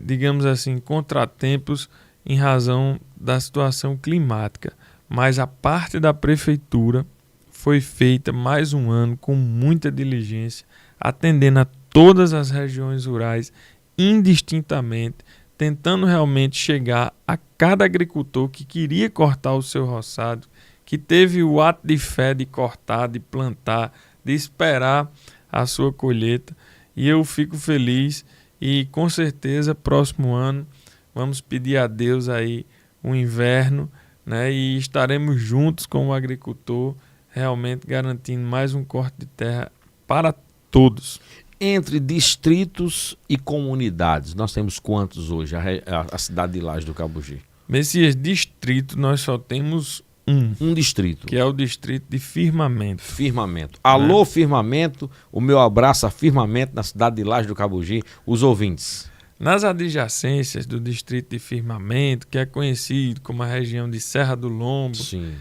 digamos assim, contratempos em razão da situação climática, mas a parte da prefeitura foi feita mais um ano com muita diligência, atendendo a todas as regiões rurais indistintamente, tentando realmente chegar a cada agricultor que queria cortar o seu roçado, que teve o ato de fé de cortar, de plantar, de esperar a sua colheita. E eu fico feliz e com certeza próximo ano vamos pedir a Deus aí um inverno, né, e estaremos juntos com o agricultor, realmente garantindo mais um corte de terra para todos. Entre distritos e comunidades, nós temos quantos hoje, a cidade de Lages do Cabugi? Messias, distrito, nós só temos um distrito. Que é o distrito de Firmamento. Firmamento. Alô, Firmamento, o meu abraço a Firmamento na cidade de Lages do Cabugi, os ouvintes. Nas adjacências do distrito de Firmamento, que é conhecido como a região de Serra do Lombo, sim,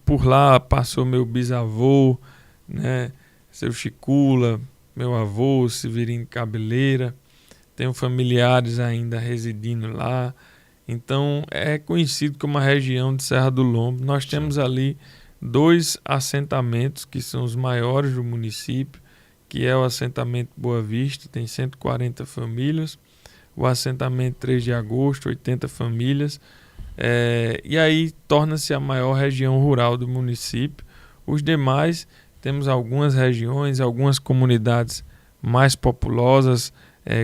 por lá passou meu bisavô, né, seu Chicula, meu avô, Severino Cabeleira, tenho familiares ainda residindo lá. Então é conhecido como a região de Serra do Lombo. Nós temos ali 2 assentamentos que são os maiores do município, que é o assentamento Boa Vista, tem 140 famílias, o assentamento 3 de Agosto, 80 famílias, e aí torna-se a maior região rural do município. Os demais, temos algumas regiões, algumas comunidades mais populosas,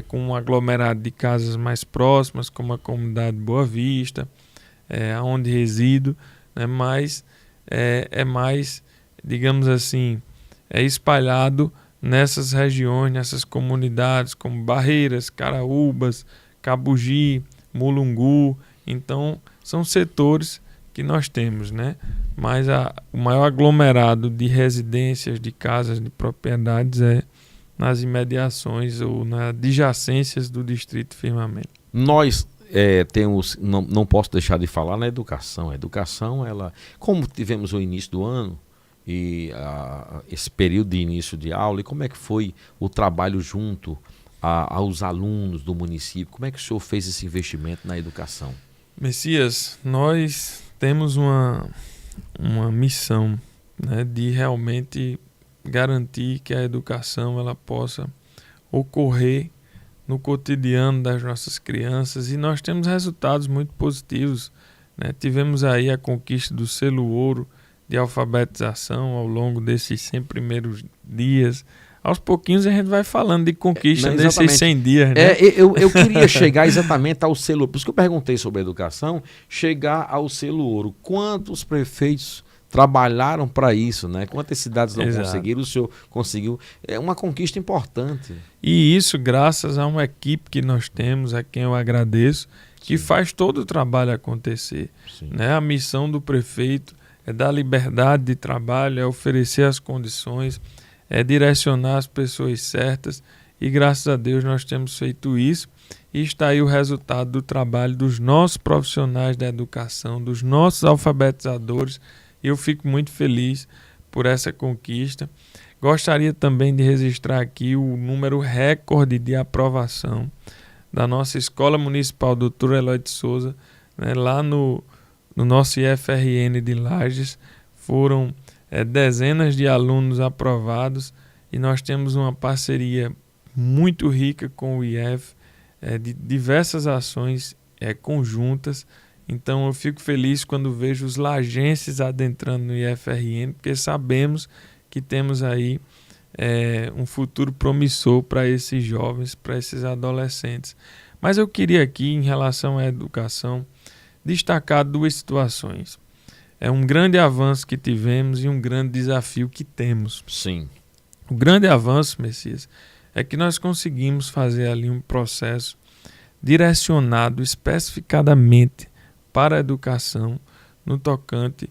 com um aglomerado de casas mais próximas, como a comunidade Boa Vista, onde resido, né? Mas é mais, digamos assim, espalhado nessas regiões, nessas comunidades como Barreiras, Caraúbas, Cabugi, Mulungu. Então, são setores que nós temos, né? Mas o maior aglomerado de residências, de casas, de propriedades é nas imediações ou nas adjacências do Distrito Firmamento. Nós temos, não posso deixar de falar na educação. A educação, ela, como tivemos o início do ano e esse período de início de aula, e como é que foi o trabalho junto aos alunos do município? Como é que o senhor fez esse investimento na educação? Messias, nós temos uma missão, né, de realmente garantir que a educação ela possa ocorrer no cotidiano das nossas crianças, e nós temos resultados muito positivos, né? Tivemos aí a conquista do selo ouro de alfabetização ao longo desses 100 primeiros dias. Aos pouquinhos a gente vai falando de conquista desses 100 dias, né? Eu queria chegar exatamente ao selo, por isso que eu perguntei sobre a educação, chegar ao selo ouro. Quantos prefeitos trabalharam para isso, né? Quantas cidades não conseguiram, o senhor conseguiu. É uma conquista importante. E isso graças a uma equipe que nós temos, a quem eu agradeço, que faz todo o trabalho acontecer. Né? A missão do prefeito é dar liberdade de trabalho, é oferecer as condições, é direcionar as pessoas certas, e graças a Deus nós temos feito isso, e está aí o resultado do trabalho dos nossos profissionais da educação, dos nossos alfabetizadores, e eu fico muito feliz por essa conquista. Gostaria também de registrar aqui o número recorde de aprovação da nossa Escola Municipal Dr. Eloy de Souza, né, lá no nosso IFRN de Lages. Foram dezenas de alunos aprovados, e nós temos uma parceria muito rica com o IF, de diversas ações conjuntas. Então eu fico feliz quando vejo os lagenses adentrando no IFRN, porque sabemos que temos aí um futuro promissor para esses jovens, para esses adolescentes. Mas eu queria aqui, em relação à educação, destacar duas situações. É um grande avanço que tivemos e um grande desafio que temos. Sim. O grande avanço, Messias, é que nós conseguimos fazer ali um processo direcionado especificadamente para a educação, no tocante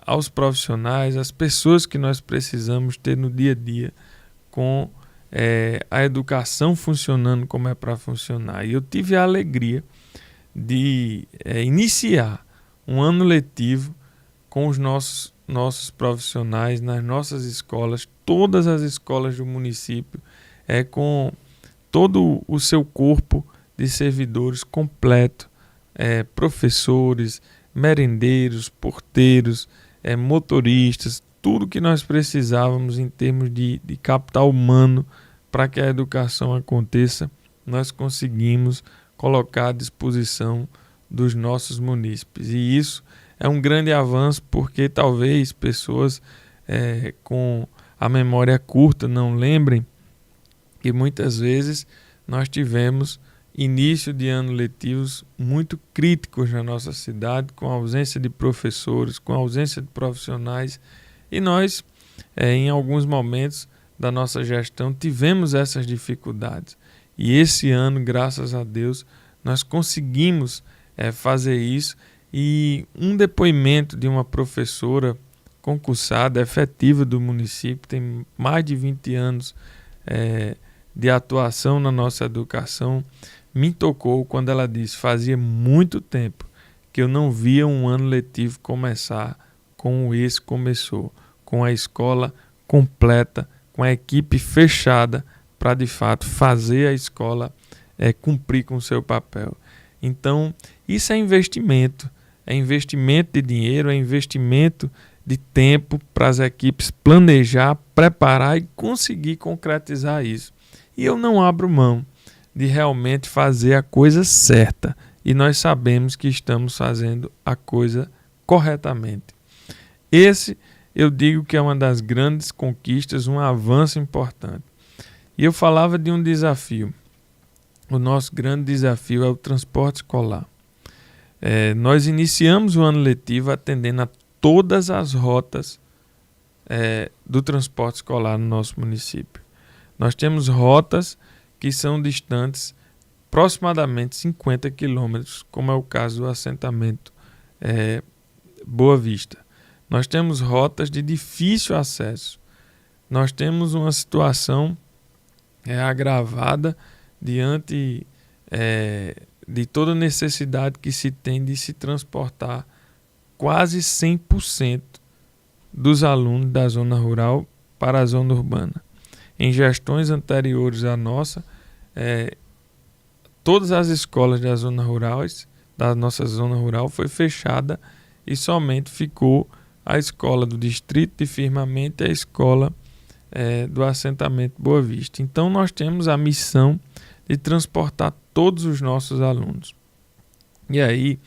aos profissionais, às pessoas que nós precisamos ter no dia a dia, com a educação funcionando como é para funcionar. E eu tive a alegria de iniciar um ano letivo com os nossos profissionais nas nossas escolas, todas as escolas do município, com todo o seu corpo de servidores completo, professores, merendeiros, porteiros, motoristas, tudo que nós precisávamos em termos de capital humano para que a educação aconteça, nós conseguimos colocar à disposição dos nossos munícipes. E isso é um grande avanço, porque talvez pessoas com a memória curta não lembrem que muitas vezes nós tivemos início de ano letivos muito críticos na nossa cidade, com a ausência de professores, com a ausência de profissionais, e nós, em alguns momentos da nossa gestão, tivemos essas dificuldades. E esse ano, graças a Deus, nós conseguimos fazer isso, e um depoimento de uma professora concursada, efetiva do município, tem mais de 20 anos de atuação na nossa educação, me tocou quando ela disse: fazia muito tempo que eu não via um ano letivo começar como esse começou, com a escola completa, com a equipe fechada para de fato fazer a escola cumprir com o seu papel. Então isso é investimento de dinheiro, é investimento de tempo para as equipes planejar, preparar e conseguir concretizar isso. E eu não abro mão de realmente fazer a coisa certa, e nós sabemos que estamos fazendo a coisa corretamente. Esse eu digo que é uma das grandes conquistas, um avanço importante. E eu falava de um desafio. O nosso grande desafio é o transporte escolar. Nós iniciamos o ano letivo atendendo a todas as rotas do transporte escolar no nosso município. Nós temos rotas que são distantes aproximadamente 50 quilômetros, como é o caso do assentamento Boa Vista. Nós temos rotas de difícil acesso. Nós temos uma situação agravada diante de toda a necessidade que se tem de se transportar quase 100% dos alunos da zona rural para a zona urbana. Em gestões anteriores à nossa, todas as escolas da nossa zona rural foi fechada e somente ficou a escola do distrito de firmamento e a escola do assentamento Boa Vista. Então nós temos a missão de transportar todos os nossos alunos. E aí,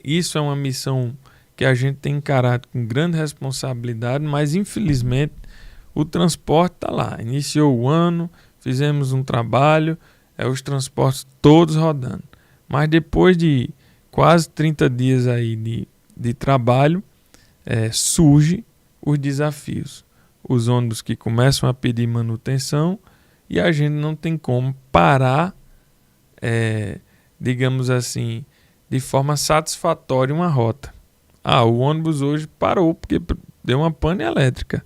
isso é uma missão que a gente tem encarado com grande responsabilidade, mas infelizmente o transporte está lá. Iniciou o ano, fizemos um trabalho, os transportes todos rodando. Mas depois de quase 30 dias aí de trabalho, surgem os desafios. Os ônibus que começam a pedir manutenção e a gente não tem como parar, digamos assim, de forma satisfatória uma rota. O ônibus hoje parou porque deu uma pane elétrica.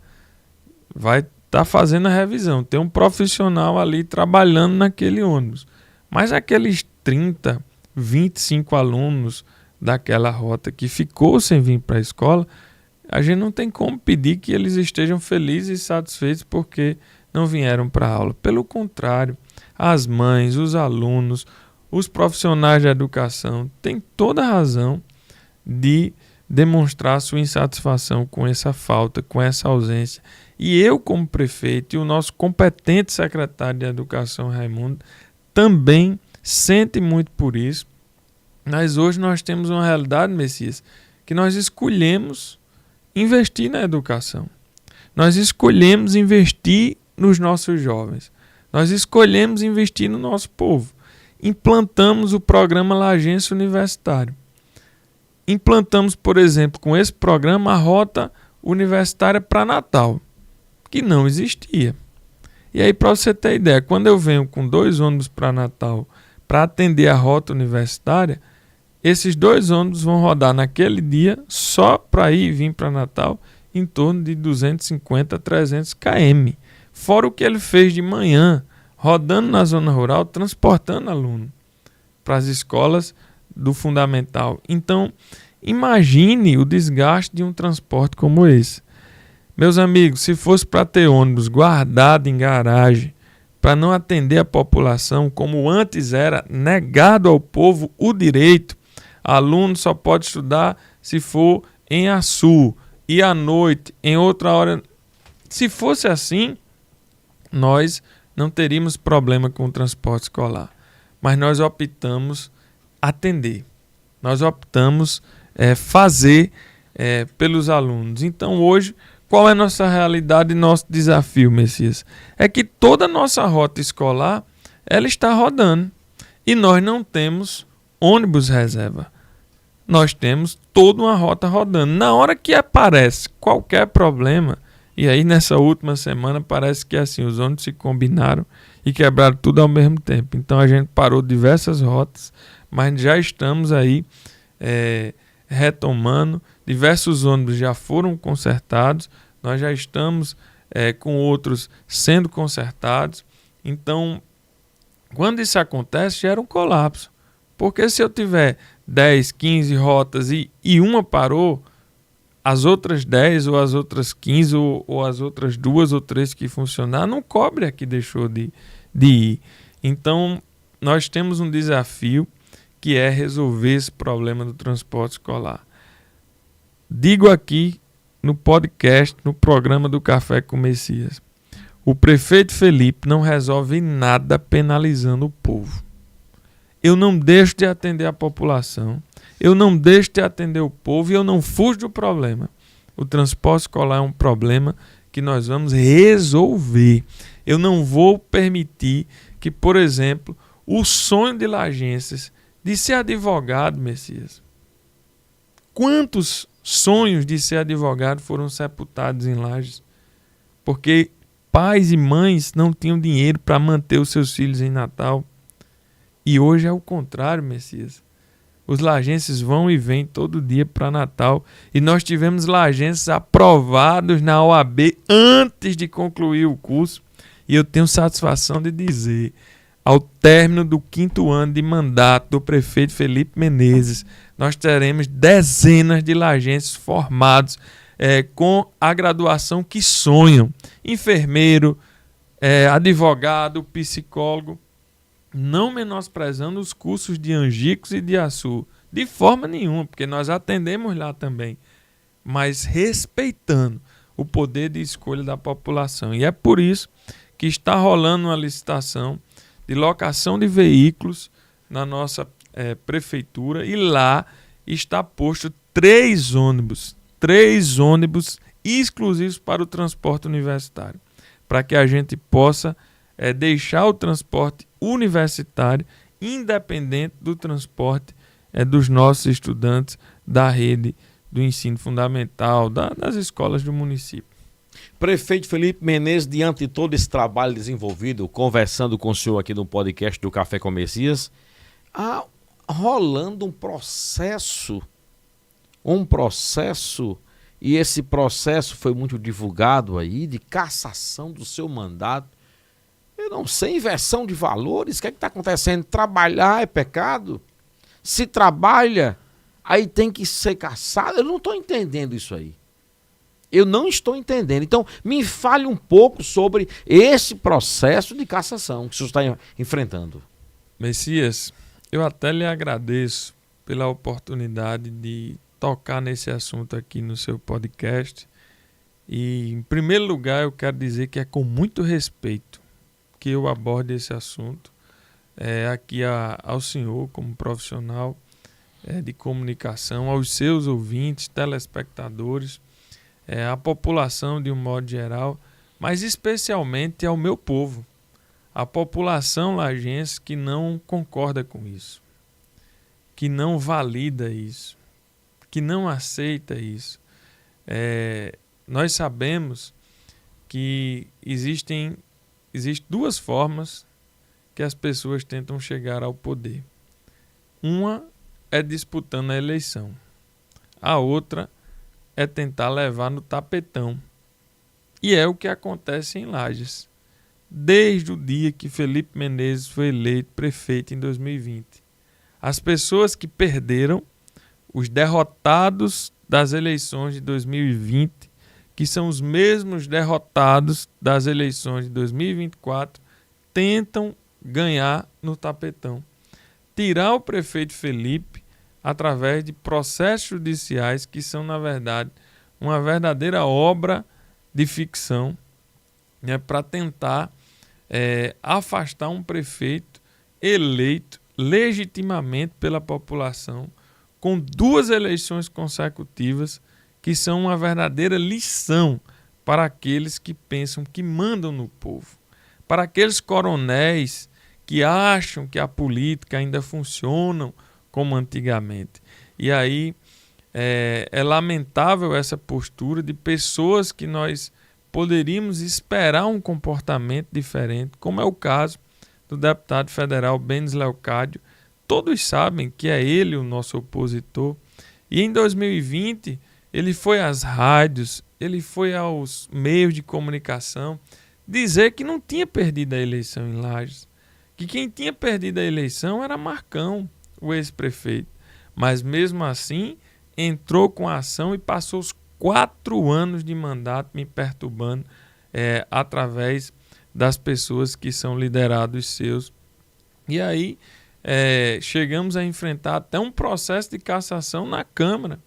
Vai estar fazendo a revisão. Tem um profissional ali trabalhando naquele ônibus. Mas aqueles 30, 25 alunos daquela rota que ficou sem vir para a escola, a gente não tem como pedir que eles estejam felizes e satisfeitos porque não vieram para a aula. Pelo contrário, as mães, os alunos, os profissionais da educação têm toda a razão de demonstrar sua insatisfação com essa falta, com essa ausência. E eu, como prefeito, e o nosso competente secretário de Educação, Raimundo, também sente muito por isso. Mas hoje nós temos uma realidade, Messias, que nós escolhemos investir na educação. Nós escolhemos investir nos nossos jovens. Nós escolhemos investir no nosso povo. Implantamos o programa Lajense Universitário. Implantamos, por exemplo, com esse programa a rota universitária para Natal, que não existia. E aí, para você ter ideia, quando eu venho com 2 ônibus para Natal para atender a rota universitária, esses 2 ônibus vão rodar naquele dia, só para ir e vir para Natal, em torno de 250 a 300 km. Fora o que ele fez de manhã, rodando na zona rural, transportando aluno para as escolas do fundamental. Então, imagine o desgaste de um transporte como esse. Meus amigos, se fosse para ter ônibus guardado em garagem, para não atender a população, como antes era negado ao povo o direito, aluno só pode estudar se for em Açu e à noite, em outra hora. Se fosse assim, nós não teríamos problema com o transporte escolar. Mas nós optamos atender. Nós optamos fazer pelos alunos. Então hoje, qual é a nossa realidade e nosso desafio, Messias? É que toda a nossa rota escolar ela está rodando. E nós não temos ônibus reserva. Nós temos toda uma rota rodando. Na hora que aparece qualquer problema, e aí nessa última semana parece que assim, os ônibus se combinaram e quebraram tudo ao mesmo tempo. Então a gente parou diversas rotas, mas já estamos aí retomando. Diversos ônibus já foram consertados, nós já estamos com outros sendo consertados. Então, quando isso acontece, gera um colapso. Porque se eu tiver 10, 15 rotas e uma parou, as outras 10 ou as outras 15 ou as outras 2 ou 3 que funcionaram, não cobre a que deixou de ir. Então, nós temos um desafio que é resolver esse problema do transporte escolar. Digo aqui no podcast, no programa do Café com Messias, o prefeito Felipe não resolve nada penalizando o povo. Eu não deixo de atender a população, eu não deixo de atender o povo e eu não fujo do problema. O transporte escolar é um problema que nós vamos resolver. Eu não vou permitir que, por exemplo, o sonho de lajenses de ser advogado, Messias. Quantos sonhos de ser advogado foram sepultados em Lajes? Porque pais e mães não tinham dinheiro para manter os seus filhos em Natal. E hoje é o contrário, Messias. Os lajenses vão e vêm todo dia para Natal. E nós tivemos lajenses aprovados na OAB antes de concluir o curso. E eu tenho satisfação de dizer, ao término do 5º ano de mandato do prefeito Felipe Menezes, nós teremos dezenas de lajenses formados com a graduação que sonham. Enfermeiro, advogado, psicólogo. Não menosprezando os cursos de Angicos e de Açu, de forma nenhuma, porque nós atendemos lá também, mas respeitando o poder de escolha da população. E é por isso que está rolando uma licitação de locação de veículos na nossa prefeitura, e lá está posto 3 ônibus exclusivos para o transporte universitário, para que a gente possa deixar o transporte universitário independente do transporte dos nossos estudantes da rede do ensino fundamental, das escolas do município. Prefeito Felipe Menezes, diante de todo esse trabalho desenvolvido, conversando com o senhor aqui no podcast do Café com Messias, rolando um processo, e esse processo foi muito divulgado aí, de cassação do seu mandato. Eu não sei, inversão de valores, o que é que está acontecendo? Trabalhar é pecado? Se trabalha, aí tem que ser cassado? Eu não estou entendendo isso aí. Eu não estou entendendo. Então, me fale um pouco sobre esse processo de cassação que o senhor está enfrentando. Messias, eu até lhe agradeço pela oportunidade de tocar nesse assunto aqui no seu podcast. E, em primeiro lugar, eu quero dizer que é com muito respeito que eu aborde esse assunto aqui ao senhor como profissional de comunicação, aos seus ouvintes, telespectadores, à população de um modo geral, mas especialmente ao meu povo, a população lajense que não concorda com isso, que não valida isso, que não aceita isso. Nós sabemos que existem 2 formas que as pessoas tentam chegar ao poder. Uma é disputando a eleição. A outra é tentar levar no tapetão. E é o que acontece em Lajes. Desde o dia que Felipe Menezes foi eleito prefeito em 2020. As pessoas que perderam, os derrotados das eleições de 2020, que são os mesmos derrotados das eleições de 2024, tentam ganhar no tapetão. Tirar o prefeito Felipe através de processos judiciais que são, na verdade, uma verdadeira obra de ficção, para tentar afastar um prefeito eleito legitimamente pela população, com 2 eleições consecutivas, que são uma verdadeira lição para aqueles que pensam que mandam no povo, para aqueles coronéis que acham que a política ainda funciona como antigamente. E aí é lamentável essa postura de pessoas que nós poderíamos esperar um comportamento diferente, como é o caso do deputado federal Benes Leocádio. Todos sabem que é ele o nosso opositor. E em 2020, ele foi às rádios, ele foi aos meios de comunicação dizer que não tinha perdido a eleição em Lajes, que quem tinha perdido a eleição era Marcão, o ex-prefeito. Mas mesmo assim, entrou com a ação e passou os 4 anos de mandato me perturbando através das pessoas que são liderados seus. E aí chegamos a enfrentar até um processo de cassação na Câmara.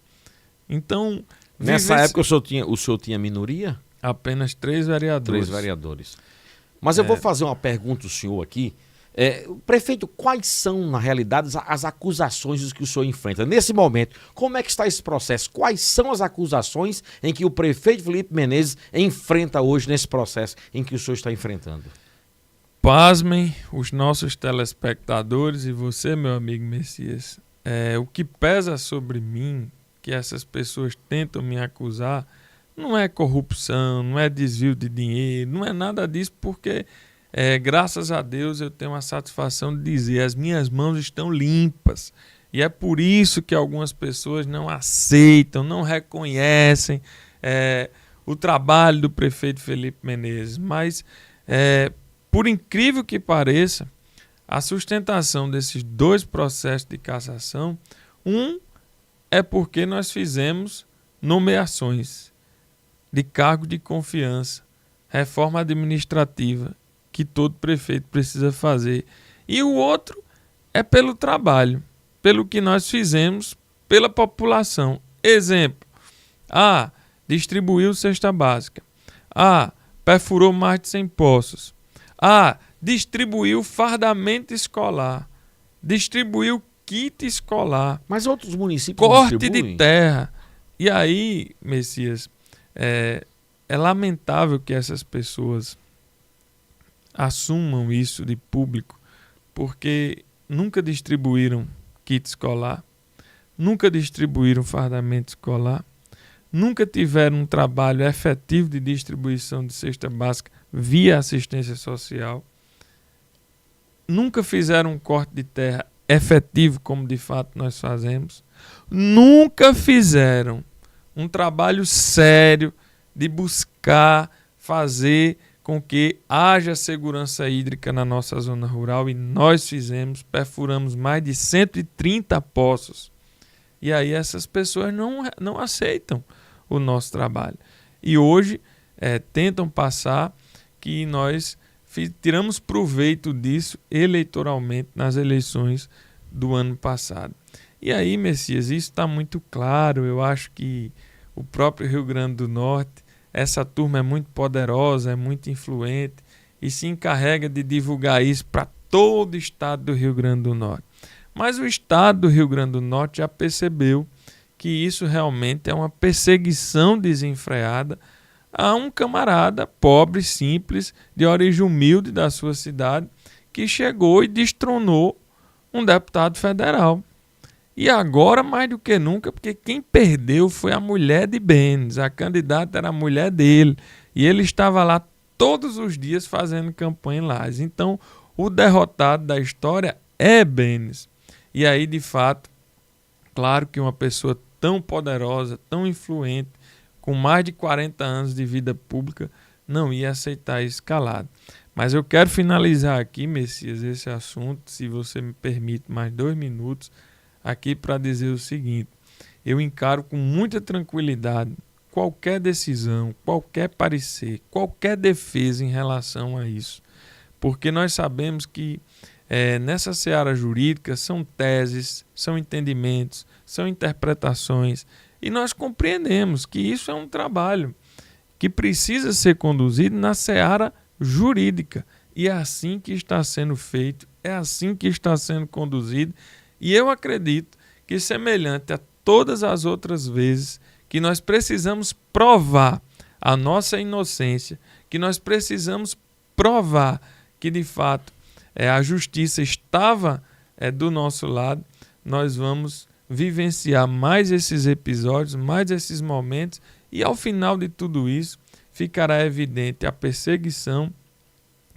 Então, nessa época o senhor tinha minoria? Apenas 3 vereadores. 3 vereadores. Mas eu vou fazer uma pergunta ao senhor aqui. Prefeito, quais são, na realidade, as acusações que o senhor enfrenta? Nesse momento, como é que está esse processo? Quais são as acusações em que o prefeito Felipe Menezes enfrenta hoje nesse processo em que o senhor está enfrentando? Pasmem os nossos telespectadores e você, meu amigo Messias. O que pesa sobre mim, que essas pessoas tentam me acusar, não é corrupção, não é desvio de dinheiro, não é nada disso, porque graças a Deus eu tenho a satisfação de dizer, as minhas mãos estão limpas. E é por isso que algumas pessoas não aceitam, não reconhecem o trabalho do prefeito Felipe Menezes. Mas, por incrível que pareça, a sustentação desses 2 processos de cassação, é porque nós fizemos nomeações de cargo de confiança, reforma administrativa, que todo prefeito precisa fazer. E o outro é pelo trabalho, pelo que nós fizemos pela população. Exemplo, distribuiu cesta básica. Perfurou mais de 100 poços. Distribuiu fardamento escolar. Distribuiu kit escolar. Mas outros municípios corte de terra. E aí, Messias, é lamentável que essas pessoas assumam isso de público, porque nunca distribuíram kit escolar, nunca distribuíram fardamento escolar, nunca tiveram um trabalho efetivo de distribuição de cesta básica via assistência social, nunca fizeram um corte de terra efetivo, como de fato nós fazemos, nunca fizeram um trabalho sério de buscar fazer com que haja segurança hídrica na nossa zona rural, e nós perfuramos mais de 130 poços. E aí essas pessoas não aceitam o nosso trabalho. E hoje tentam passar que nós tiramos proveito disso eleitoralmente nas eleições do ano passado. E aí, Messias, isso está muito claro. Eu acho que o próprio Rio Grande do Norte, essa turma é muito poderosa, é muito influente e se encarrega de divulgar isso para todo o estado do Rio Grande do Norte. Mas o estado do Rio Grande do Norte já percebeu que isso realmente é uma perseguição desenfreada a um camarada pobre, simples, de origem humilde da sua cidade, que chegou e destronou um deputado federal. E agora, mais do que nunca, porque quem perdeu foi a mulher de Benes, a candidata era a mulher dele, e ele estava lá todos os dias fazendo campanha em Lages. Então, o derrotado da história é Benes. E aí, de fato, claro que uma pessoa tão poderosa, tão influente, com mais de 40 anos de vida pública, não ia aceitar isso calado. Mas eu quero finalizar aqui, Messias, esse assunto, se você me permite mais 2 minutos, aqui para dizer o seguinte: eu encaro com muita tranquilidade qualquer decisão, qualquer parecer, qualquer defesa em relação a isso, porque nós sabemos que nessa seara jurídica são teses, são entendimentos, são interpretações, e nós compreendemos que isso é um trabalho que precisa ser conduzido na seara jurídica, e é assim que está sendo feito, é assim que está sendo conduzido. E eu acredito que, semelhante a todas as outras vezes que nós precisamos provar a nossa inocência, que nós precisamos provar que, de fato, a justiça estava do nosso lado, nós vamos vivenciar mais esses episódios, mais esses momentos, e ao final de tudo isso ficará evidente a perseguição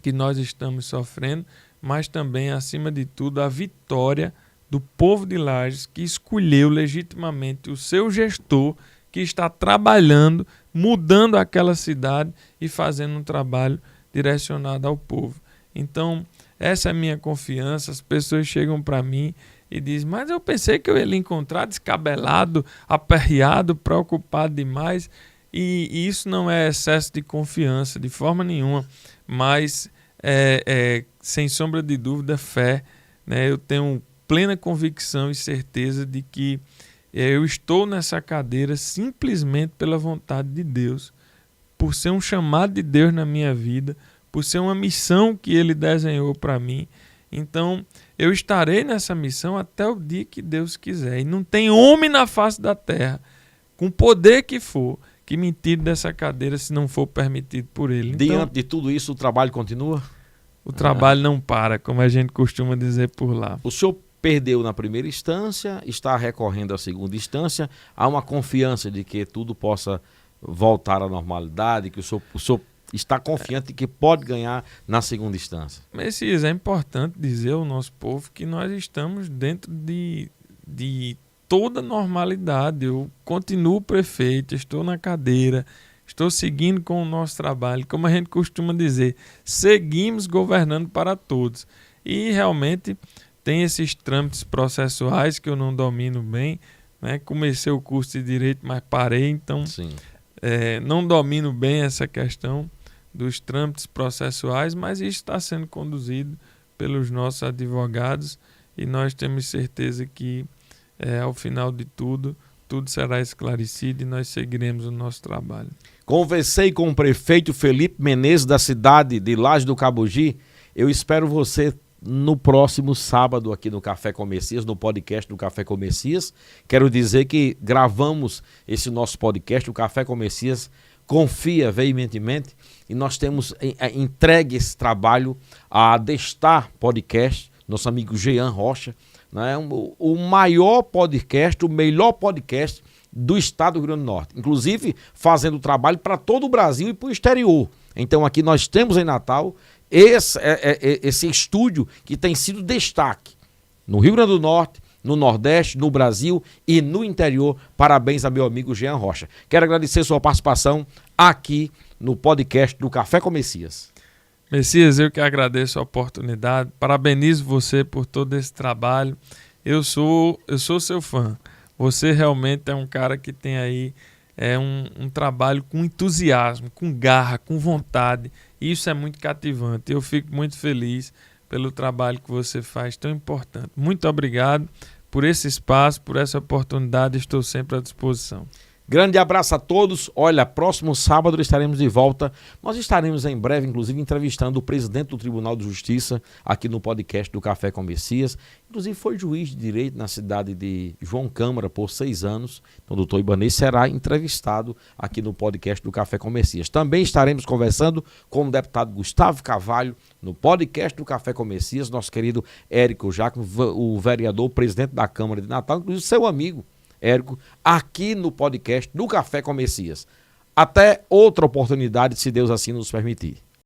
que nós estamos sofrendo, mas também, acima de tudo, a vitória do povo de Lages, que escolheu legitimamente o seu gestor, que está trabalhando, mudando aquela cidade e fazendo um trabalho direcionado ao povo. Então, essa é a minha confiança. As pessoas chegam para mim e dizem: mas eu pensei que eu ia lhe encontrar descabelado, aperreado, preocupado demais. E isso não é excesso de confiança, de forma nenhuma, mas sem sombra de dúvida, fé. Né? Eu tenho plena convicção e certeza de que eu estou nessa cadeira simplesmente pela vontade de Deus, por ser um chamado de Deus na minha vida, por ser uma missão que Ele desenhou para mim, Então, eu estarei nessa missão até o dia que Deus quiser. E não tem homem na face da terra, com o poder que for, que me tire dessa cadeira se não for permitido por Ele. Então, diante de tudo isso, o trabalho continua? o trabalho não para, como a gente costuma dizer por lá. O senhor perdeu na primeira instância, está recorrendo à segunda instância, há uma confiança de que tudo possa voltar à normalidade, que o senhor está confiante de que pode ganhar na segunda instância. Messias, é importante dizer ao nosso povo que nós estamos dentro de toda normalidade. Eu continuo prefeito, estou na cadeira, estou seguindo com o nosso trabalho. Como a gente costuma dizer, seguimos governando para todos. E realmente tem esses trâmites processuais que eu não domino bem, né? Comecei o curso de Direito, mas parei, então não domino bem essa questão dos trâmites processuais, mas isso está sendo conduzido pelos nossos advogados e nós temos certeza que ao final de tudo será esclarecido e nós seguiremos o nosso trabalho. Conversei com o prefeito Felipe Menezes da cidade de Laje do Cabugi. Eu espero você no próximo sábado aqui no Café com Messias, no podcast do Café com Messias. Quero dizer que gravamos esse nosso podcast, o Café com Messias confia veementemente e nós temos entregue esse trabalho a Destar Podcast, nosso amigo Jean Rocha, né? O maior podcast, o melhor podcast do estado do Rio Grande do Norte, inclusive fazendo trabalho para todo o Brasil e para o exterior. Então aqui nós temos em Natal esse estúdio que tem sido destaque no Rio Grande do Norte, no Nordeste, no Brasil e no interior. Parabéns a meu amigo Jean Rocha. Quero agradecer sua participação aqui no podcast do Café com Messias. Messias, eu que agradeço a oportunidade, parabenizo você por todo esse trabalho. Eu sou seu fã. Você realmente é um cara que tem aí um trabalho com entusiasmo, com garra, com vontade. Isso é muito cativante. Eu fico muito feliz pelo trabalho que você faz, tão importante. Muito obrigado por esse espaço, por essa oportunidade. Estou sempre à disposição. Grande abraço a todos. Olha, próximo sábado estaremos de volta. Nós estaremos em breve, inclusive, entrevistando o presidente do Tribunal de Justiça aqui no podcast do Café com Messias. Inclusive, foi juiz de direito na cidade de João Câmara por 6 anos. Então, o doutor Ibanez será entrevistado aqui no podcast do Café com Messias. Também estaremos conversando com o deputado Gustavo Carvalho no podcast do Café com Messias, nosso querido Érico Jacome, o vereador, presidente da Câmara de Natal, inclusive seu amigo Érico, aqui no podcast do Café com Messias. Até outra oportunidade, se Deus assim nos permitir.